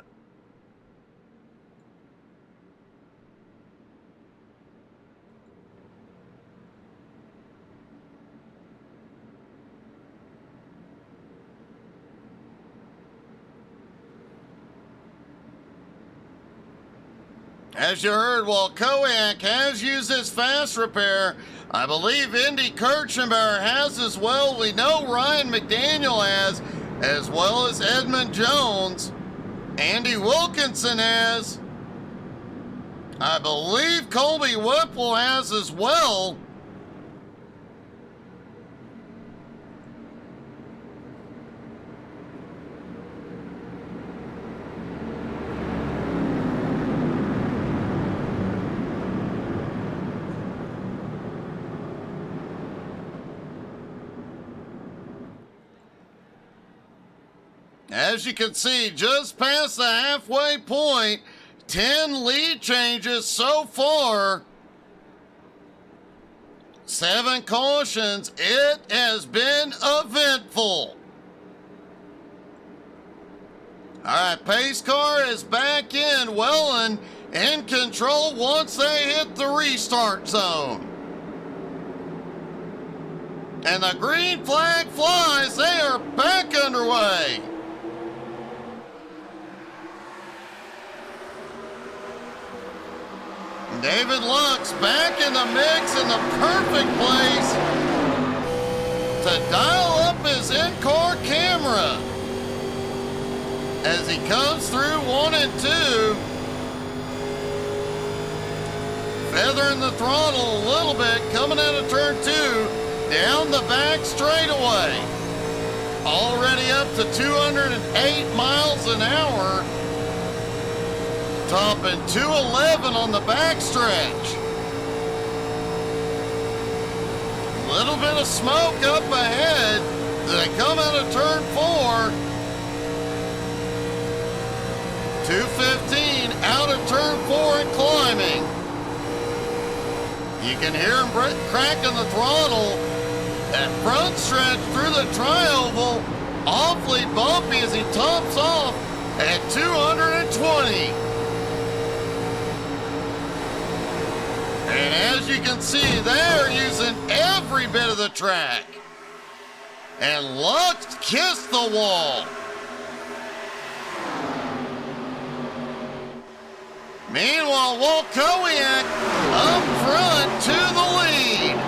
As you heard, while Kowiak has used his fast repair, I believe Indy Kirchenbauer has as well. We know Ryan McDaniel has, as well as Edmund Jones. Andy Wilkinson has. I believe Colby Whipple has as well. As you can see, just past the halfway point, 10 lead changes so far. 7 cautions. It has been eventful. All right, pace car is back in. Wellen in control once they hit the restart zone. And the green flag flies. They are back underway. David Lux back in the mix in the perfect place to dial up his in-car camera as he comes through 1 and 2. Feathering the throttle a little bit, coming out of turn 2, down the back straightaway. Already up to 208 miles an hour. Topping 211 on the backstretch. Little bit of smoke up ahead. They come out of turn 4. 215 out of turn 4 and climbing. You can hear him cracking the throttle. That front stretch through the tri-oval, awfully bumpy as he tops off at 220. And as you can see, they're using every bit of the track. And Lux kissed the wall. Meanwhile, Walkowiak up front to the lead.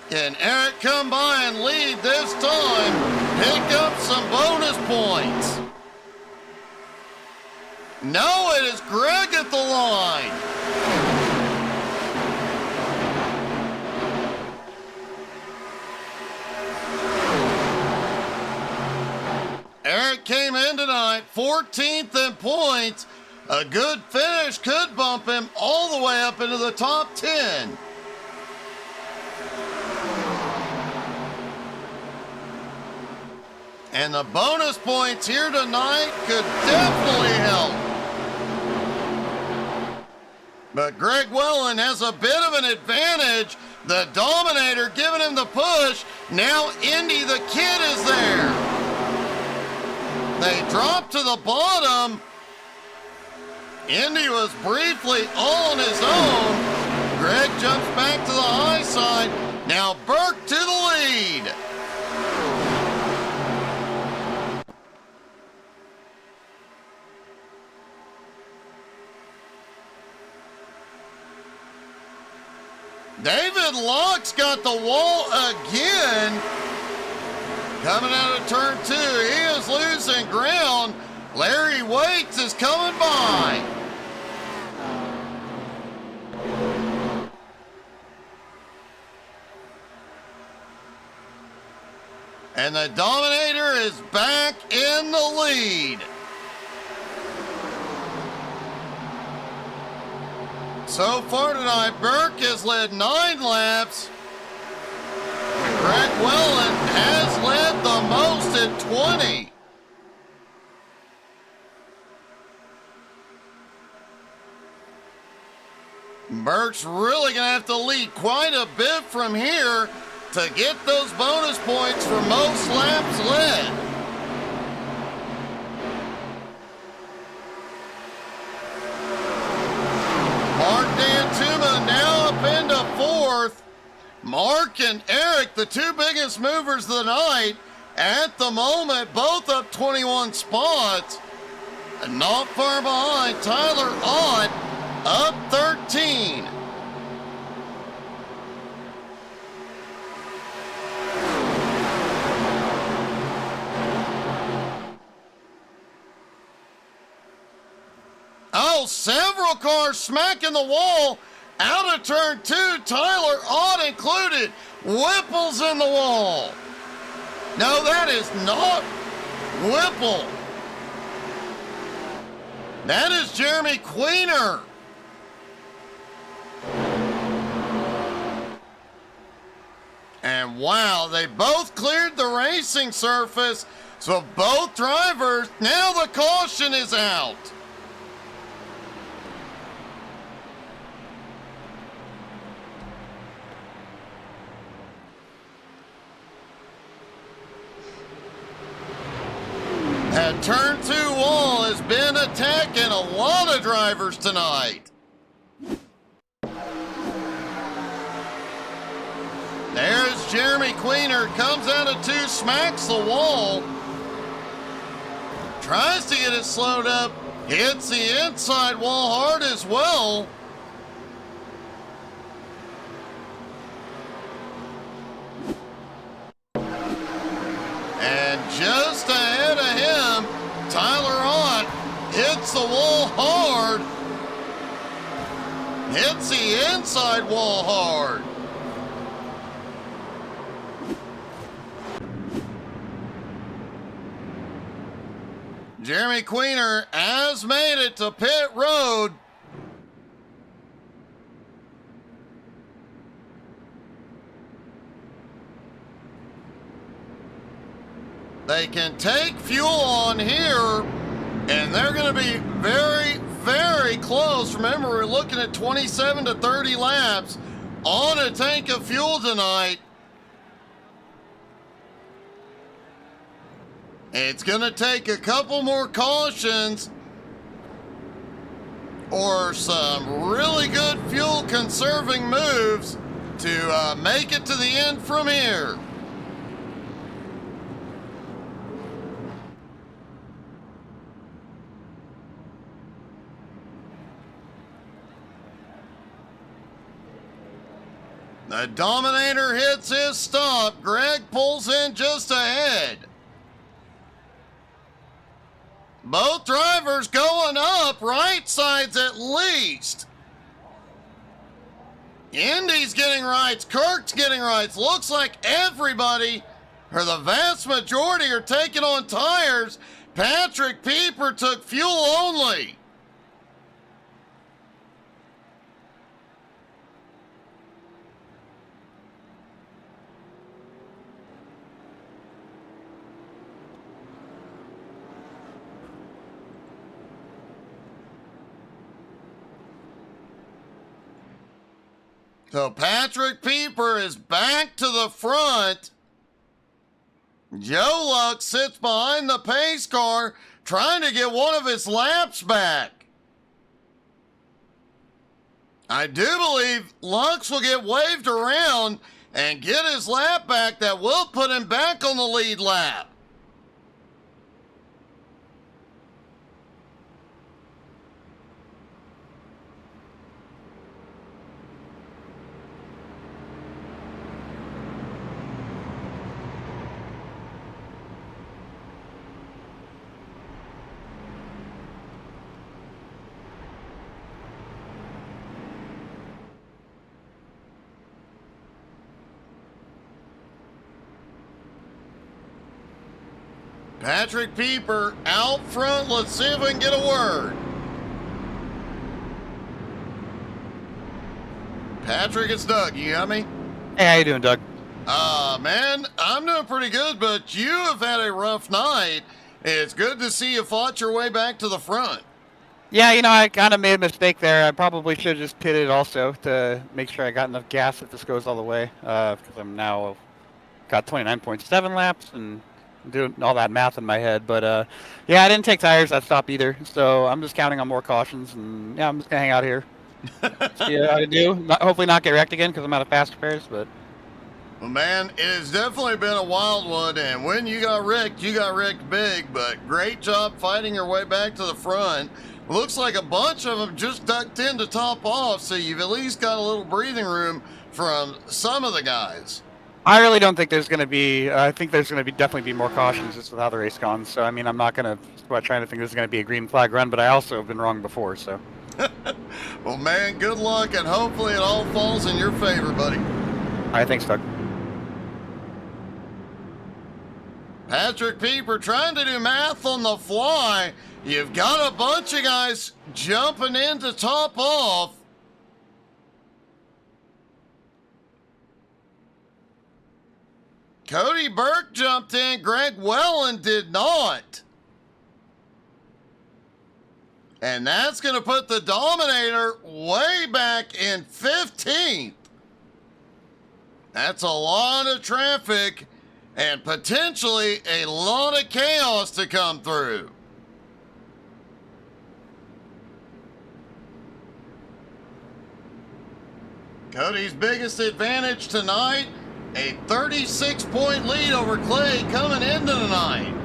Can Eric come by and lead this time? Pick up some bonus points. No, it is Greg at the line. Eric came in tonight 14th in points. A good finish could bump him all the way up into the top 10. And the bonus points here tonight could definitely help. But Greg Wellen has a bit of an advantage. The Dominator giving him the push. Now Indy the Kid is there. They drop to the bottom. Indy was briefly all on his own. Greg jumps back to the high side. Now Burke to the lead. David Lux got the wall again. Coming out of turn 2, he is losing ground. Larry Waits is coming by. And the Dominator is back in the lead. So far tonight, Burke has led 9 laps. Greg Wellen has led the most at 20. Burke's really going to have to lead quite a bit from here to get those bonus points for most laps led. Mark D'Antuma now up into 4th. Mark and Eric, the 2 biggest movers of the night, at the moment, both up 21 spots. And not far behind, Tyler Ott up 13. Oh, several cars smacking the wall. Out of turn 2, Tyler Ott included. Whipple's in the wall. No, that is not Whipple. That is Jeremy Queener. And wow, they both cleared the racing surface. So both drivers, now the caution is out. That turn 2 wall has been attacking a lot of drivers tonight. There's Jeremy Queener, comes out of 2, smacks the wall. Tries to get it slowed up, hits the inside wall hard as well. And just ahead of him, Tyler Ott hits the wall hard. Hits the inside wall hard. Jeremy Queener has made it to pit road. They can take fuel on here, and they're going to be very, very close. Remember, we're looking at 27 to 30 laps on a tank of fuel tonight. It's going to take a couple more cautions or some really good fuel conserving moves to make it to the end from here. The Dominator hits his stop. Greg pulls in just ahead. Both drivers going up, right sides at least. Indy's getting rights, Kirk's getting rights. Looks like everybody, or the vast majority, are taking on tires. Patrick Pieper took fuel only. So Patrick Pieper is back to the front. Joe Luck sits behind the pace car trying to get one of his laps back. I do believe Lux will get waved around and get his lap back. That will put him back on the lead lap. Patrick Pieper out front. Let's see if we can get a word. Patrick, it's Doug. You got me? Hey, how you doing, Doug? Man, I'm doing pretty good, but you have had a rough night. It's good to see you fought your way back to the front. Yeah, you know, I kind of made a mistake there. I probably should have just pitted also to make sure I got enough gas if this goes all the way, because I'm now got 29.7 laps and doing all that math in my head. But yeah, I didn't take tires that stop either, so I'm just counting on more cautions, and yeah, I'm just gonna hang out here. See how to do. Hopefully not get wrecked again because I'm out of fast repairs, but. Well, man, it has definitely been a wild one, and when you got wrecked big, but great job fighting your way back to the front. Looks like a bunch of them just ducked in to top off, so you've at least got a little breathing room from some of the guys. I really don't think there's going to be, I think there's going to be definitely be more cautions just with how the race gone. So, I mean, I'm not going to try to think there's going to be a green flag run, but I also have been wrong before, so. Well, man, good luck, and hopefully it all falls in your favor, buddy. All right, thanks, Doug. Patrick Pieper trying to do math on the fly. You've got a bunch of guys jumping in to top off. Cody Burke jumped in. Greg Wellen did not. And that's going to put the Dominator way back in 15th. That's a lot of traffic and potentially a lot of chaos to come through. Cody's biggest advantage tonight, a 36-point lead over Clay coming into tonight.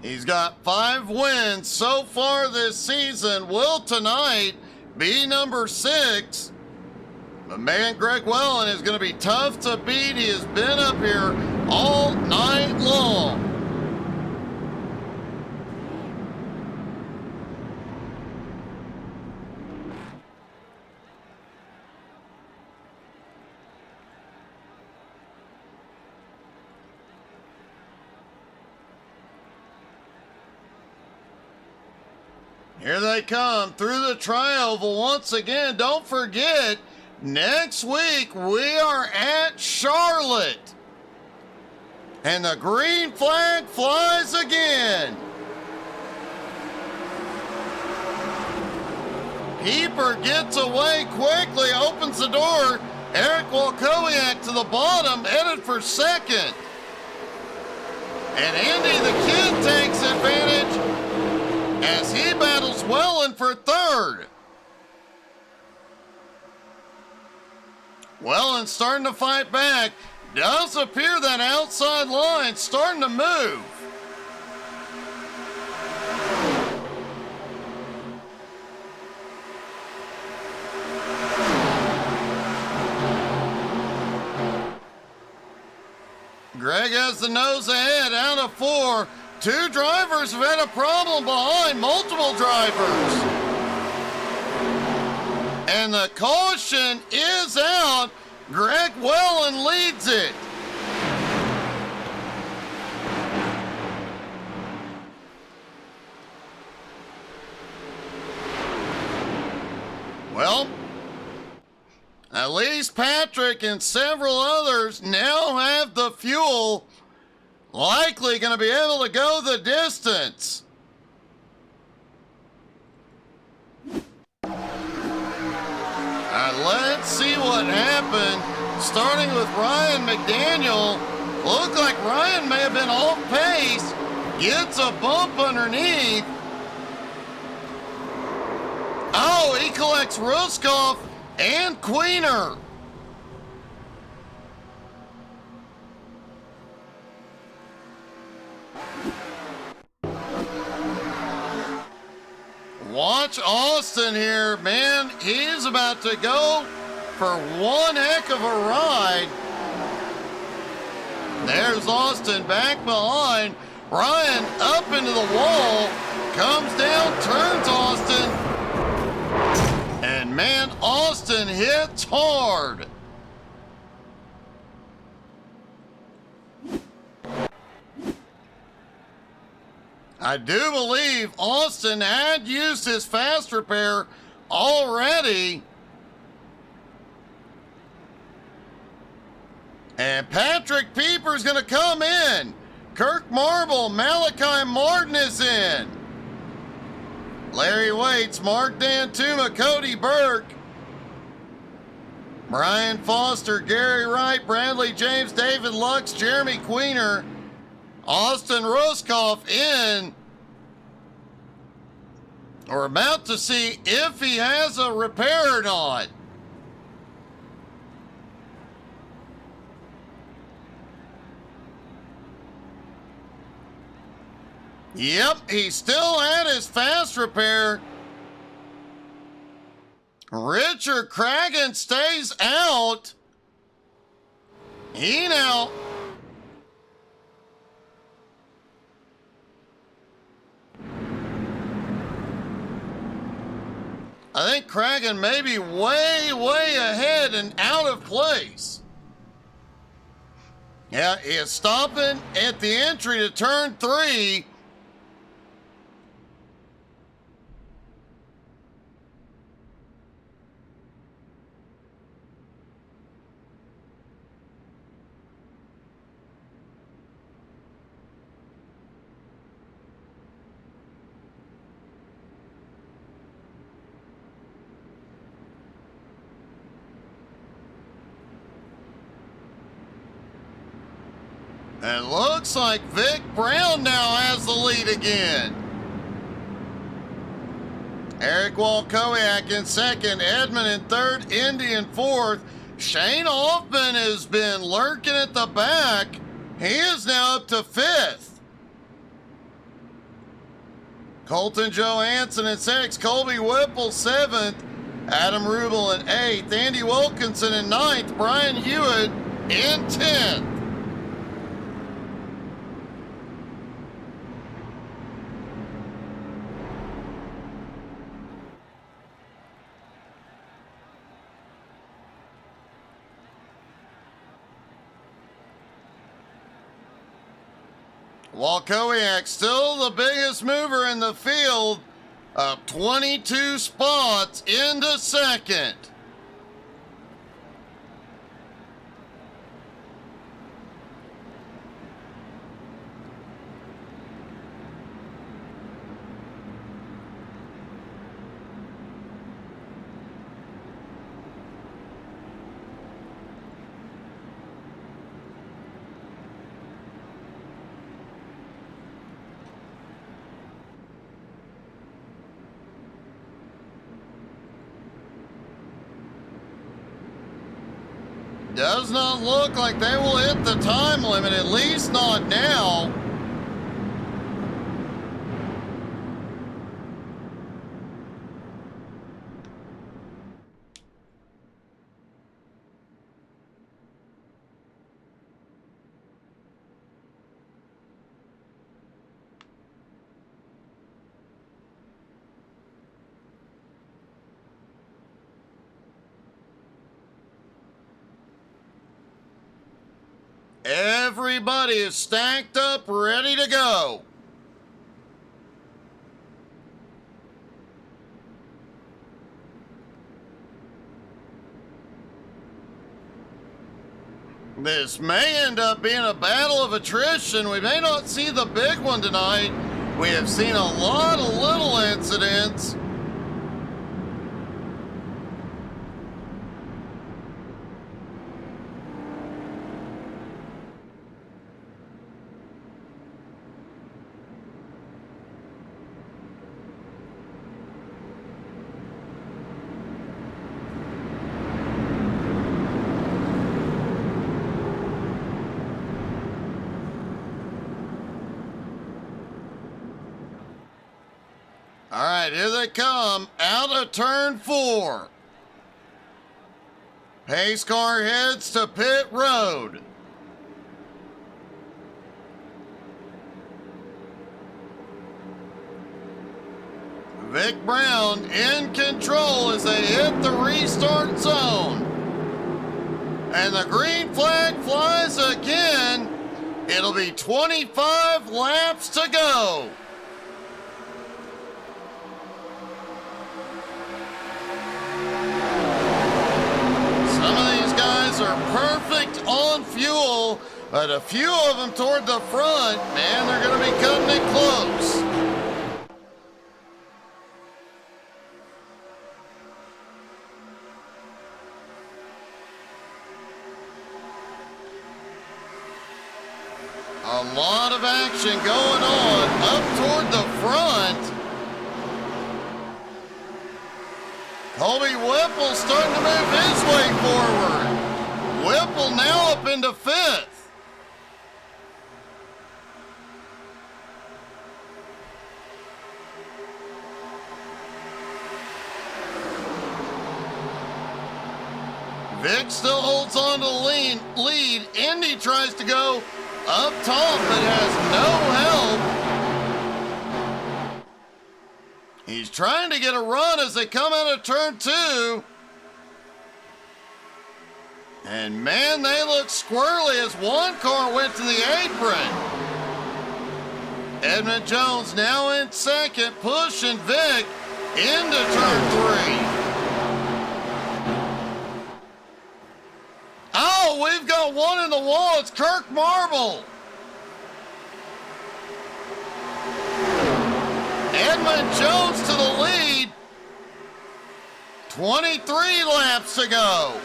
He's got 5 wins so far this season. Will tonight be number 6? The man Greg Wellen is going to be tough to beat. He has been up here all night long. Here they come through the tri-oval once again. Don't forget, next week we are at Charlotte. And the green flag flies again. Pieper gets away quickly, opens the door. Eric Walkowiak to the bottom, headed for second. And Andy the Kid takes advantage as he battles Wellen for third. Wellen starting to fight back. Does appear that outside line starting to move. Greg has the nose ahead out of 4. 2 drivers have had a problem behind, multiple drivers. And the caution is out. Greg Wellen leads it. Well, at least Patrick and several others now have the fuel. Likely going to be able to go the distance. Let's see what happened. Starting with Ryan McDaniel. Looked like Ryan may have been off pace. Gets a bump underneath. Oh, he collects Ruskoff and Queener. Watch Austin here, man. He's about to go for one heck of a ride. There's Austin back behind. Ryan up into the wall. Comes down, turns Austin. And man, Austin hits hard. I do believe Austin had used his fast repair already. And Patrick Pieper's going to come in. Kirk Marble, Malachi Martin is in. Larry Waits, Mark Dantuma, Cody Burke, Brian Foster, Gary Wright, Bradley James, David Lux, Jeremy Queener, Austin Ruskoff in. We're about to see if he has a repair or not. Yep, he still had his fast repair. Richard Cragen stays out. He now... I think Cragen may be way ahead and out of place. Yeah, he is stopping at the entry to turn 3. And looks like Vic Brown now has the lead again. Eric Walkowiak in second, Edmund in third, Indy in fourth. Shane Hoffman has been lurking at the back. He is now up to fifth. Colton Johansson in sixth, Colby Whipple seventh, Adam Rubel in eighth, Andy Wilkinson in ninth, Brian Hewitt in 10th. Walkowiak still the biggest mover in the field, up 22 spots into second. Does not look like they will hit the time limit, at least not now. Everybody is stacked up, ready to go. This may end up being a battle of attrition. We may not see the big one tonight. We have seen a lot of little incidents. All right, here they come out of turn 4. Pace car heads to pit road. Vic Brown in control as they hit the restart zone. And the green flag flies again. It'll be 25 laps to go. Are perfect on fuel, but a few of them toward the front, man, they're going to be cutting it close. A lot of action going on up toward the front. Colby Whipple starting to move his way forward. Whipple now up into 5th. Vic still holds on to the lead. Indy tries to go up top but has no help. He's trying to get a run as they come out of turn 2. And man, they look squirrely as one car went to the apron. Edmund Jones now in second, pushing Vic into turn 3. Oh, we've got one in the wall. It's Kirk Marble. Edmund Jones to the lead. 23 laps to go.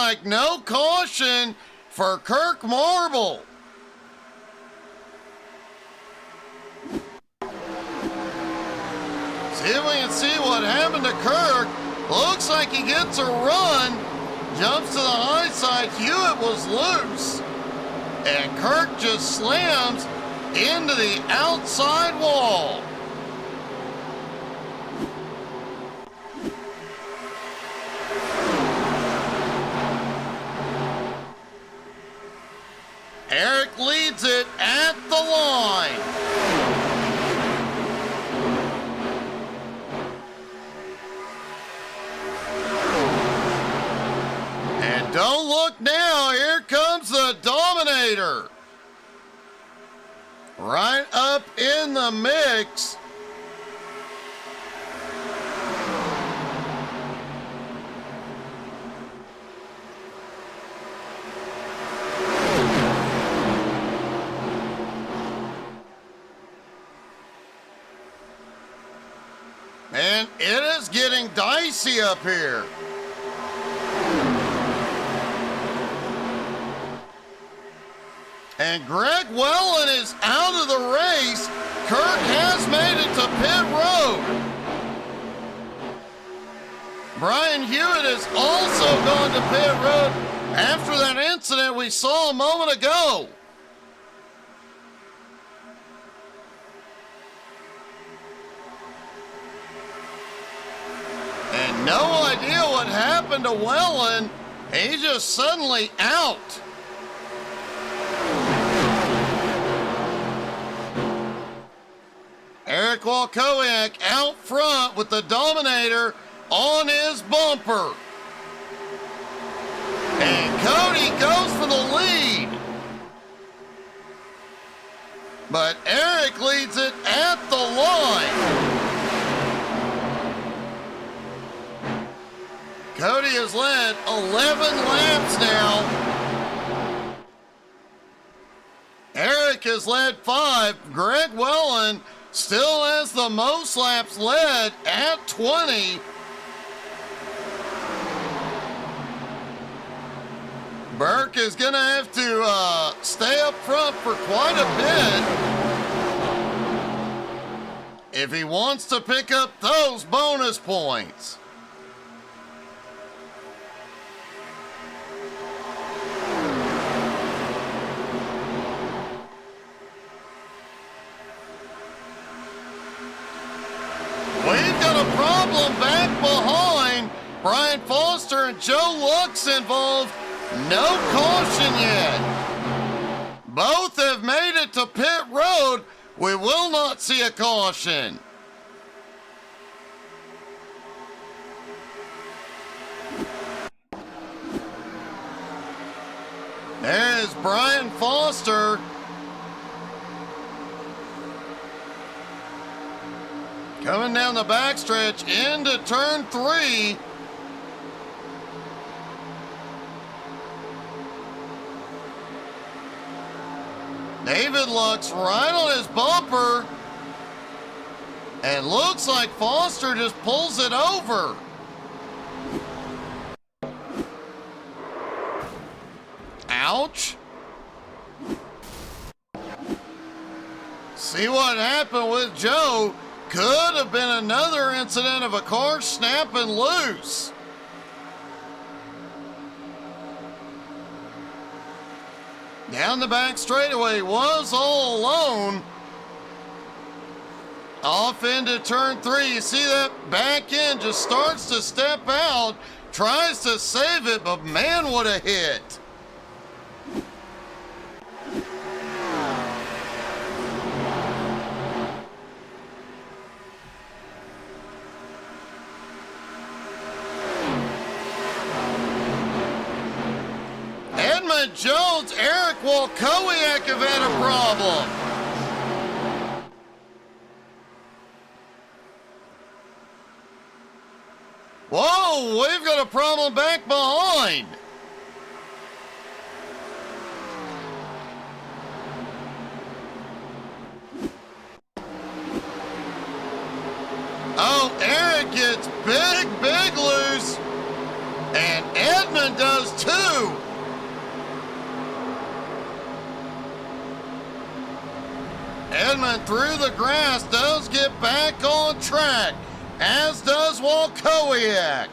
like no caution for Kirk Marble. See if we can see what happened to Kirk. Looks like he gets a run. Jumps to the high side. Hewitt was loose. And Kirk just slams into the outside wall. Eric leads it at the line. And don't look now, here comes the Dominator. Right up in the mix. And it is getting dicey up here. And Greg Wellen is out of the race. Kirk has made it to pit road. Brian Hewitt has also gone to pit road after that incident we saw a moment ago. And no idea what happened to Wellen. He's just suddenly out. Eric Walkowiak out front with the Dominator on his bumper. And Cody goes for the lead. But Eric leads it at the line. Cody has led 11 laps now. Eric has led 5. Greg Wellen still has the most laps led at 20. Burke is going to have to stay up front for quite a bit if he wants to pick up those bonus points. We've got a problem back behind. Brian Foster and Joe Lux involved. No caution yet. Both have made it to pit road. We will not see a caution. There's Brian Foster. Coming down the backstretch into turn 3. David Lux right on his bumper. And looks like Foster just pulls it over. Ouch. See what happened with Joe. Could have been another incident of a car snapping loose. Down the back straightaway, was all alone. Off into turn 3. You see that back end just starts to step out. Tries to save it, but man, what a hit. Edmund Jones, Eric Walkowiak have had a problem. Whoa, we've got a problem back behind. Oh, Eric gets big loose. And Edmund does too. Edmund through the grass does get back on track, as does Walkowiak.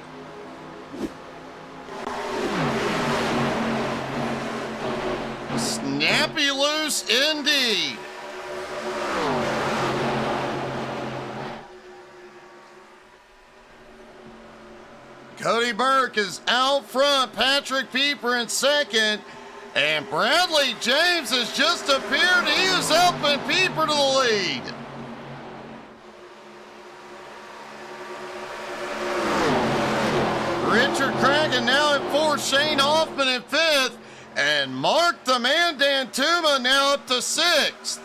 Snappy loose indeed. Cody Burke is out front, Patrick Pieper in second, and Bradley James has just appeared. He is helping Pieper to the lead. Richard Cragen now in fourth, Shane Hoffman in fifth, and Mark the Man Dantuma now up to sixth.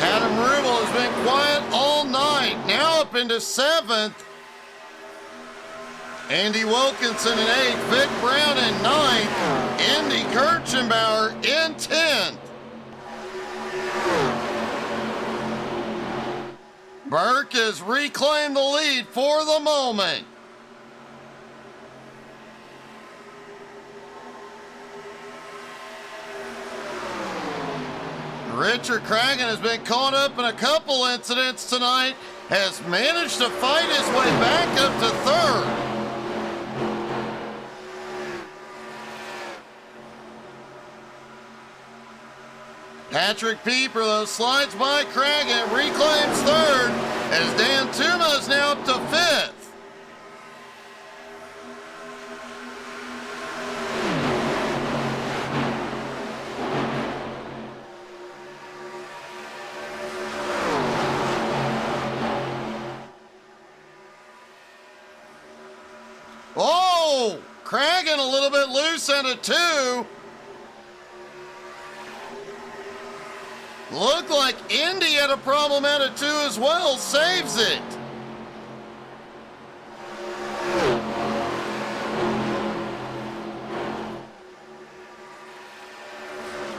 Adam Rubel has been quiet all night, now up into seventh. Andy Wilkinson in eighth, Vic Brown in ninth, Indy Kirchenbauer in 10th. Burke has reclaimed the lead for the moment. Richard Cragen has been caught up in a couple incidents tonight, has managed to fight his way back up to third. Patrick Pieper, though, slides by Cragen, reclaims third, as Dan Tuma is now up to fifth. Oh, Cragen a little bit loose into two. Looked like Indy had a problem out of two as well, saves it.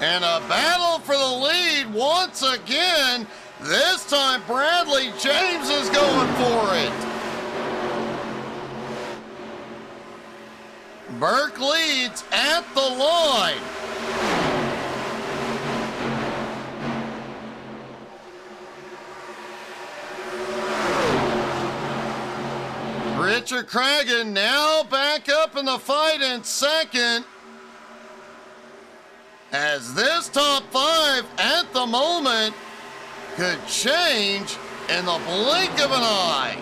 And a battle for the lead once again. This time Bradley James is going for it. Burke leads at the line. Richard Cragen now back up in the fight in second, as this top five at the moment could change in the blink of an eye.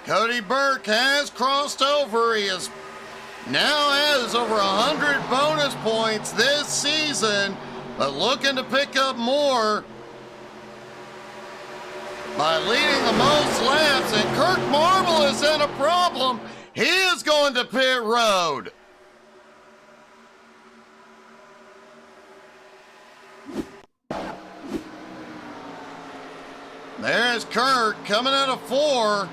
Cody Burke has crossed over. He is now has over 100 bonus points this season, but looking to pick up more by leading the most laps. And Kirk Marble is in a problem. He is going to pit road. There's Kirk coming out of four.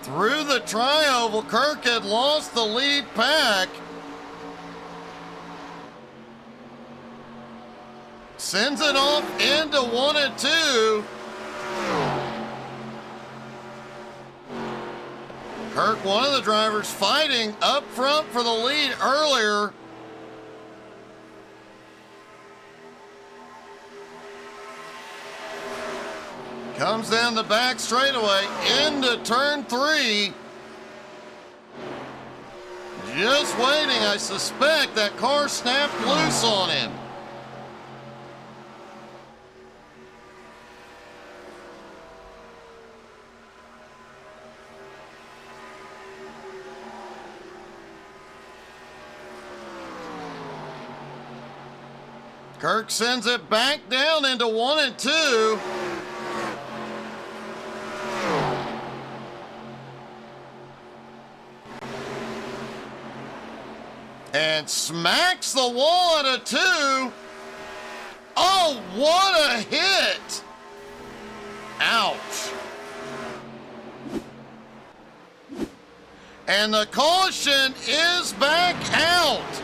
Through the tri-oval, Kirk had lost the lead pack. Sends it off into 1 and 2. Kirk, one of the drivers, fighting up front for the lead earlier. Comes down the back straightaway into turn 3. Just waiting. I suspect that car snapped loose on him. Kirk sends it back down into 1 and 2. And smacks the wall at a 2. Oh, what a hit! Ouch. And the caution is back out.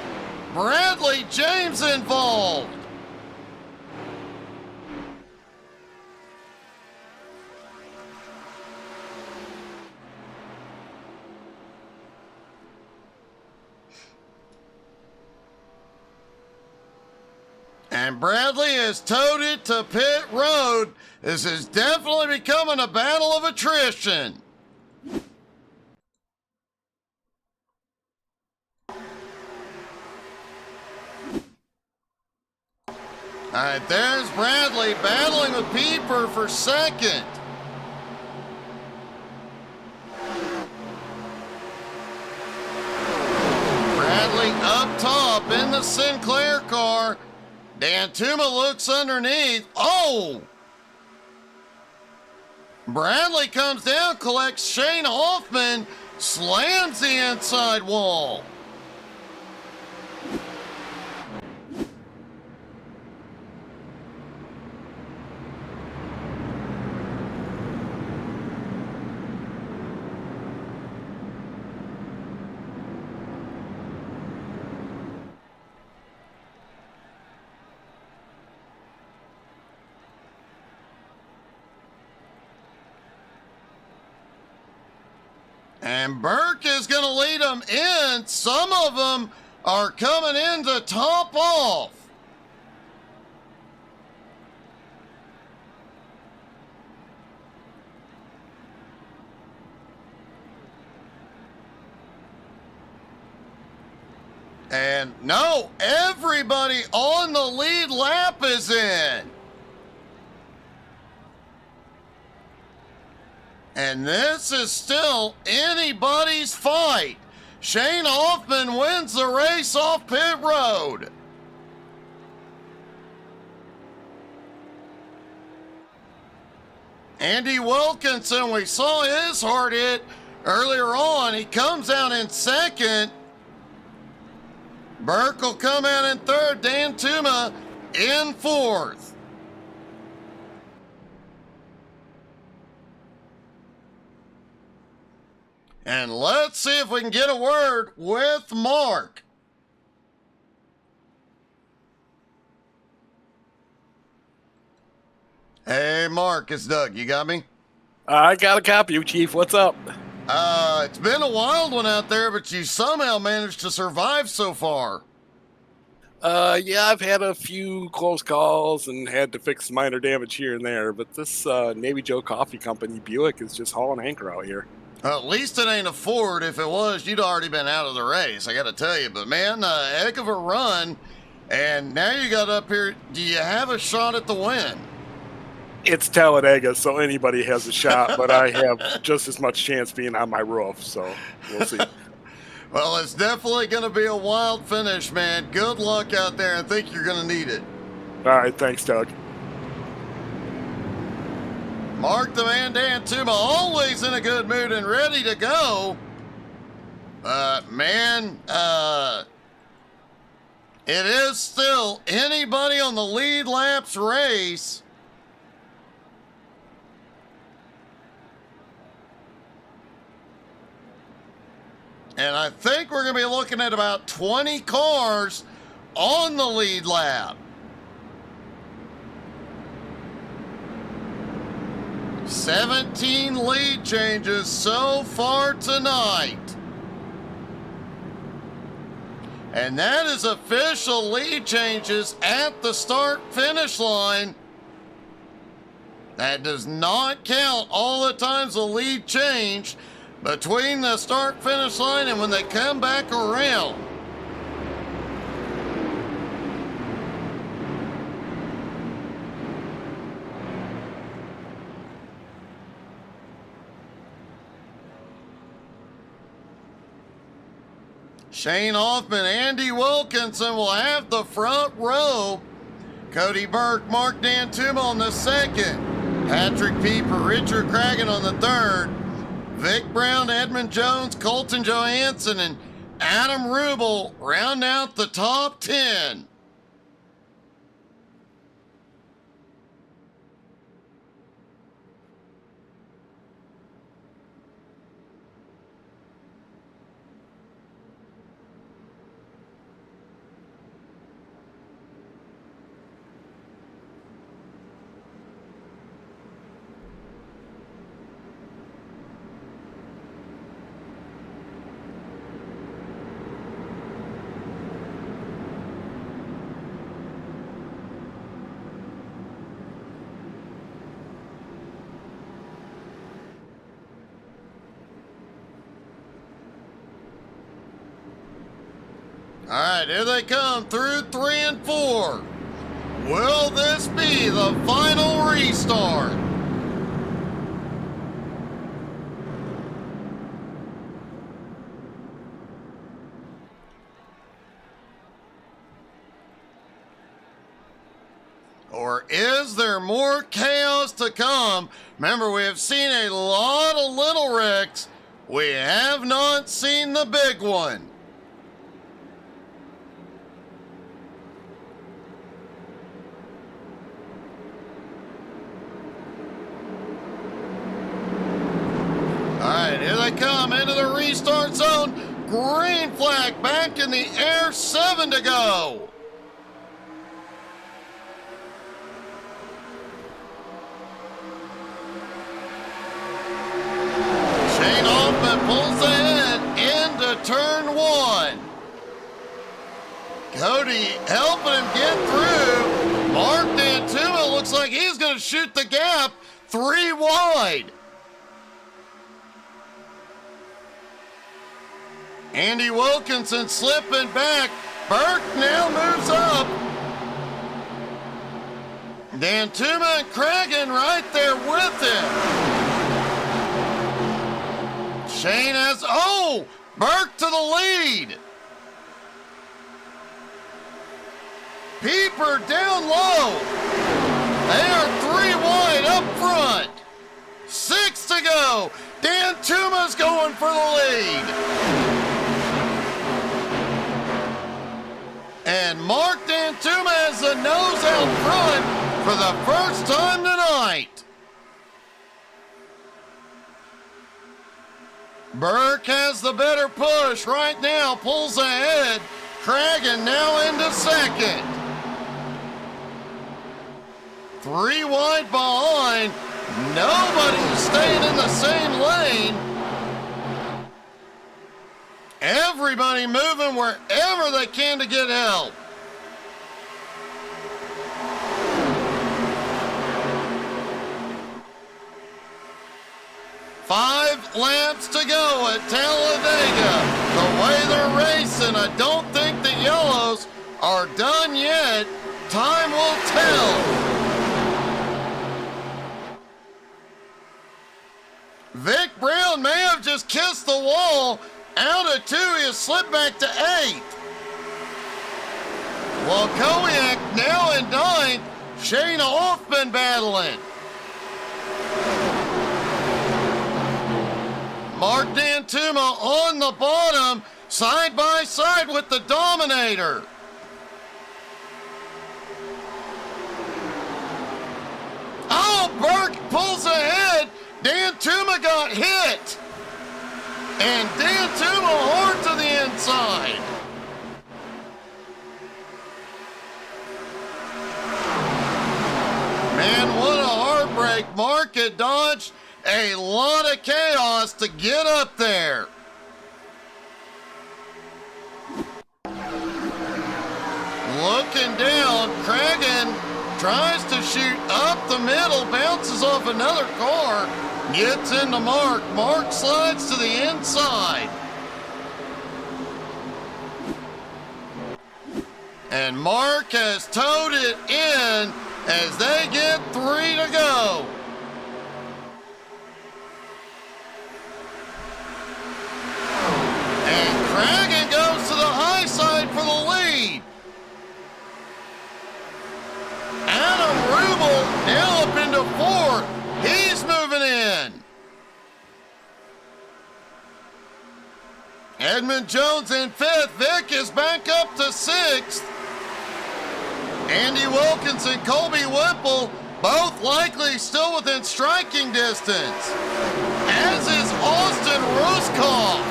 Bradley James involved. And Bradley has towed it to pit road. This is definitely becoming a battle of attrition. All right, there's Bradley battling with Pieper for second. Bradley up top in the Sinclair car. Dan Tuma looks underneath. Oh! Bradley comes down, collects Shane Hoffman, slams the inside wall. And Burke is going to lead them in. Some of them are coming in to top off. And no, everybody on the lead lap is in. And this is still anybody's fight. Shane Hoffman wins the race off pit road. Andy Wilkinson, we saw his hard hit earlier on. He comes out in second. Burke will come out in third. Dan Tuma in fourth. And let's see if we can get a word with Mark. Hey, Mark, it's Doug. You got me? I got a copy of you, Chief. What's up? It's been a wild one out there, but you somehow managed to survive so far. Yeah, I've had a few close calls and had to fix minor damage here and there, but this Navy Joe Coffee Company Buick is just hauling anchor out here. At least it ain't a Ford. If it was, you'd already been out of the race, I gotta tell you. But man, a heck of a run. And now you got up here. Do you have a shot at the win? It's Talladega, so anybody has a shot, but I have just as much chance being on my roof, so we'll see. Well, it's definitely going to be a wild finish, man. Good luck out there. I think you're going to need it. All right, thanks, Doug. Mark the man, Dan Tuma, always in a good mood and ready to go. It is still anybody on the lead laps race. And I think we're going to be looking at about 20 cars on the lead lap. 17 lead changes so far tonight. And that is official lead changes at the start-finish line. That does not count all the times the lead changed between the start-finish line and when they come back around. Shane Hoffman, Andy Wilkinson will have the front row. Cody Burke, Mark Dan Tuma on the second. Patrick Pieper, Richard Cragen on the third. Vic Brown, Edmund Jones, Colton Johansson, and Adam Rubel round out the top 10. All right, here they come through 3 and 4. Will this be the final restart? Or is there more chaos to come? Remember, we have seen a lot of little wrecks. We have not seen the big one. All right, here they come into the restart zone. Green flag back in the air, 7 to go. Shane Hoffman pulls ahead into turn 1. Cody helping him get through. Mark D'Antuma looks like he's going to shoot the gap 3 wide. Andy Wilkinson slipping back. Burke now moves up. D'Antuma and Cragen right there with him. Shane has, Burke to the lead. Pieper down low. They are 3 wide up front. 6 to go. D'Antuma's going for the lead. And Mark D'Antuma has the nose out front for the first time tonight. Burke has the better push right now, pulls ahead. Cragen now into second. 3 wide behind. Nobody's staying in the same lane. Everybody moving wherever they can to get help. Five laps to go at Talladega. The way they're racing, I don't think the yellows are done yet. Time will tell. Vic Brown may have just kissed the wall. Out of 2, he slipped back to 8. While Kowiak now in 9th, Shane Hoffman battling. Mark D'Antuma on the bottom, side by side with the Dominator. Burke pulls ahead. D'Antuma got hit. And D'Antuma hard to the inside. Man, what a heartbreak. Mark had dodged a lot of chaos to get up there. Looking down, Cragen tries to shoot up the middle, bounces off another car, gets into Mark. Mark slides to the inside. And Mark has towed it in as they get 3 to go. And Cragen goes to the high side for the lead. Adam Rubel now up into 4th. He's moving in. Edmund Jones in 5th. Vic is back up to 6th. Andy Wilkinson, Colby Whipple, both likely still within striking distance, as is Austin Ruskoff.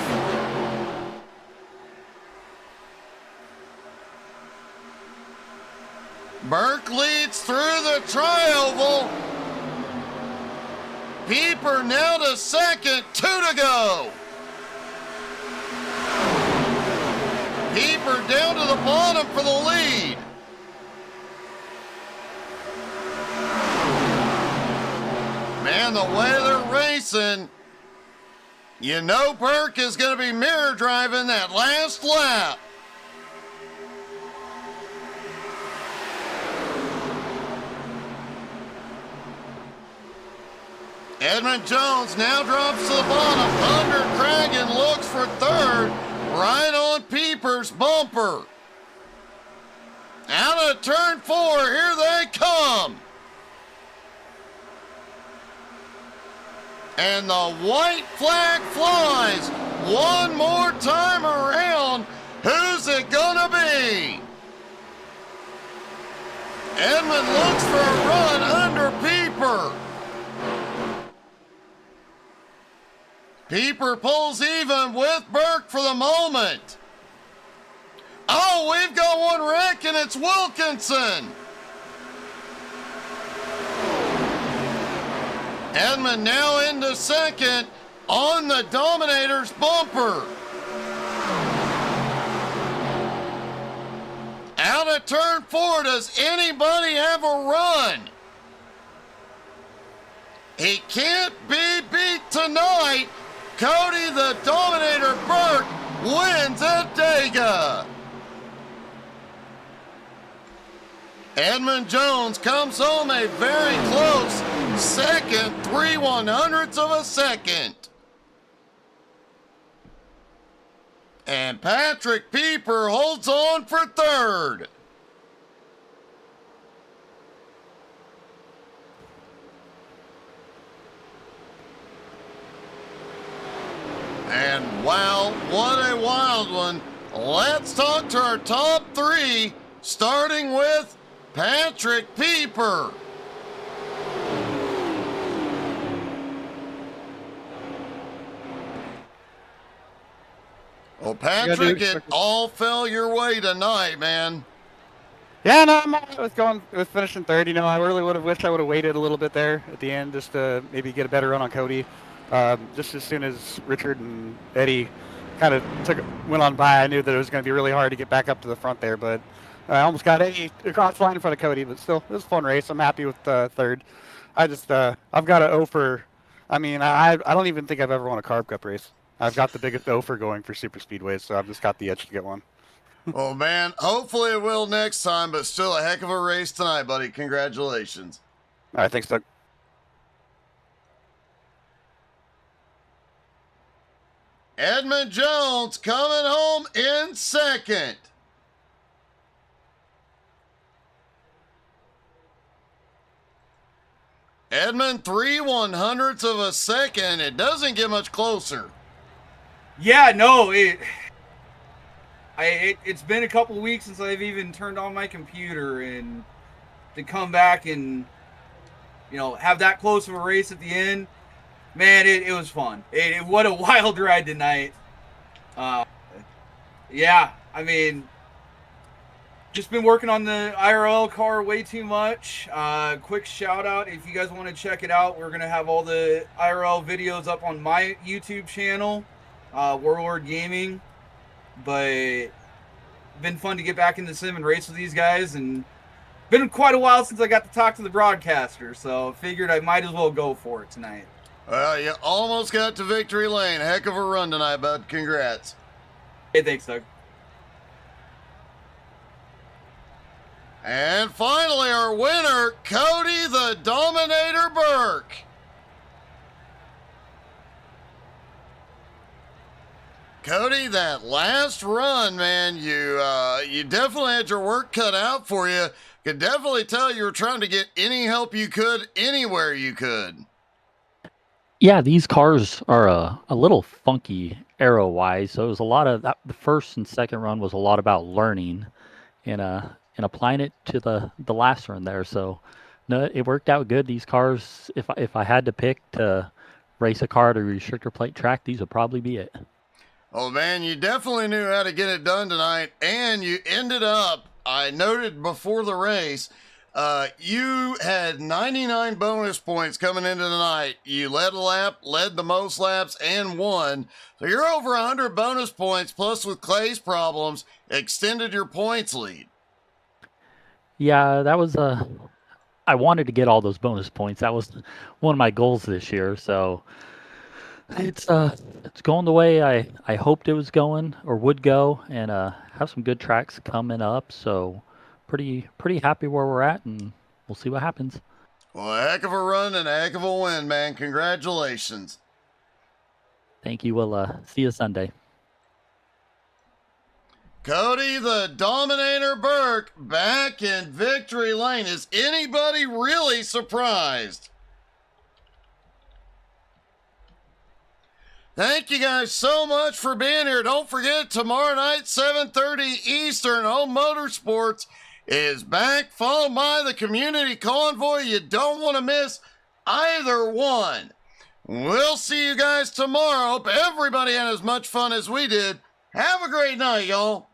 Burke leads through the trioval. Pieper now to 2nd, 2 to go. Pieper down to the bottom for the lead. Man, the way they're racing, you know Burke is going to be mirror driving that last lap. Edmund Jones now drops to the bottom. Thunder Kragan looks for third, right on Pieper's bumper. Out of turn 4, here they come. And the white flag flies one more time around. Who's it gonna be? Edmund looks for a run under Pieper. Pieper pulls even with Burke for the moment. Oh, we've got one wreck, and it's Wilkinson. Edmund now into second on the Dominator's bumper. Out of turn 4, does anybody have a run? He can't be beat tonight. Cody the Dominator Burke wins at Dega. Edmund Jones comes home a very close second, 3/100ths of a second. And Patrick Pieper holds on for third. And wow, what a wild one. Let's talk to our top 3, starting with Patrick Pieper. Well, Patrick, it all fell your way tonight, man. Yeah, no, I'm all right with finishing third. You know, I really would have wished I would have waited a little bit there at the end just to maybe get a better run on Cody. Just as soon as Richard and Eddie kind of went on by, I knew that it was going to be really hard to get back up to the front there. But I almost got Eddie across the line in front of Cody. But still, it was a fun race. I'm happy with third. I just I've got an O for. I mean, I don't even think I've ever won a Carb Cup race. I've got the biggest O for going for super speedways, so I've just got the edge to get one. Well, man, hopefully it will next time, but still a heck of a race tonight, buddy. Congratulations. All right, thanks, Doug. Edmund Jones coming home in second. Edmund, 3/100ths of a second. It doesn't get much closer. Yeah, no, it's been a couple of weeks since I've even turned on my computer, and to come back and, you know, have that close of a race at the end, man, it was fun. What a wild ride tonight. Yeah, I mean, just been working on the IRL car way too much. Quick shout out, if you guys want to check it out, we're going to have all the IRL videos up on my YouTube channel, Warlord Gaming. But been fun to get back in the sim and race with these guys, and been quite a while since I got to talk to the broadcaster, so figured I might as well go for it tonight. Well, you almost got to victory lane. Heck of a run tonight, bud. Congrats. Hey, thanks, Doug. And finally, our winner, Cody the Dominator Burke. Cody, that last run, man, you definitely had your work cut out for you. Could definitely tell you were trying to get any help you could, anywhere you could. Yeah, these cars are a little funky aero-wise, so it was a lot of that. The first and second run was a lot about learning and applying it to the last run there. So no, it worked out good. These cars, if I had to pick to race a car to restrictor plate track, these would probably be it. Oh, man, you definitely knew how to get it done tonight, and you ended up, I noted before the race, you had 99 bonus points coming into the night. You led a lap, led the most laps, and won. So you're over 100 bonus points, plus with Clay's problems, extended your points lead. Yeah, that was I wanted to get all those bonus points. That was one of my goals this year, so it's going the way I hoped it was going or would go, and have some good tracks coming up. So pretty happy where we're at, and we'll see what happens. Well, a heck of a run and a heck of a win, man. Congratulations. Thank you. We'll see you Sunday. Cody the Dominator Burke back in victory lane. Is anybody really surprised? Thank you guys so much for being here. Don't forget, tomorrow night, 7:30 Eastern, Home Motorsports is back, followed by the Community Convoy. You don't want to miss either one. We'll see you guys tomorrow. Hope everybody had as much fun as we did. Have a great night, y'all.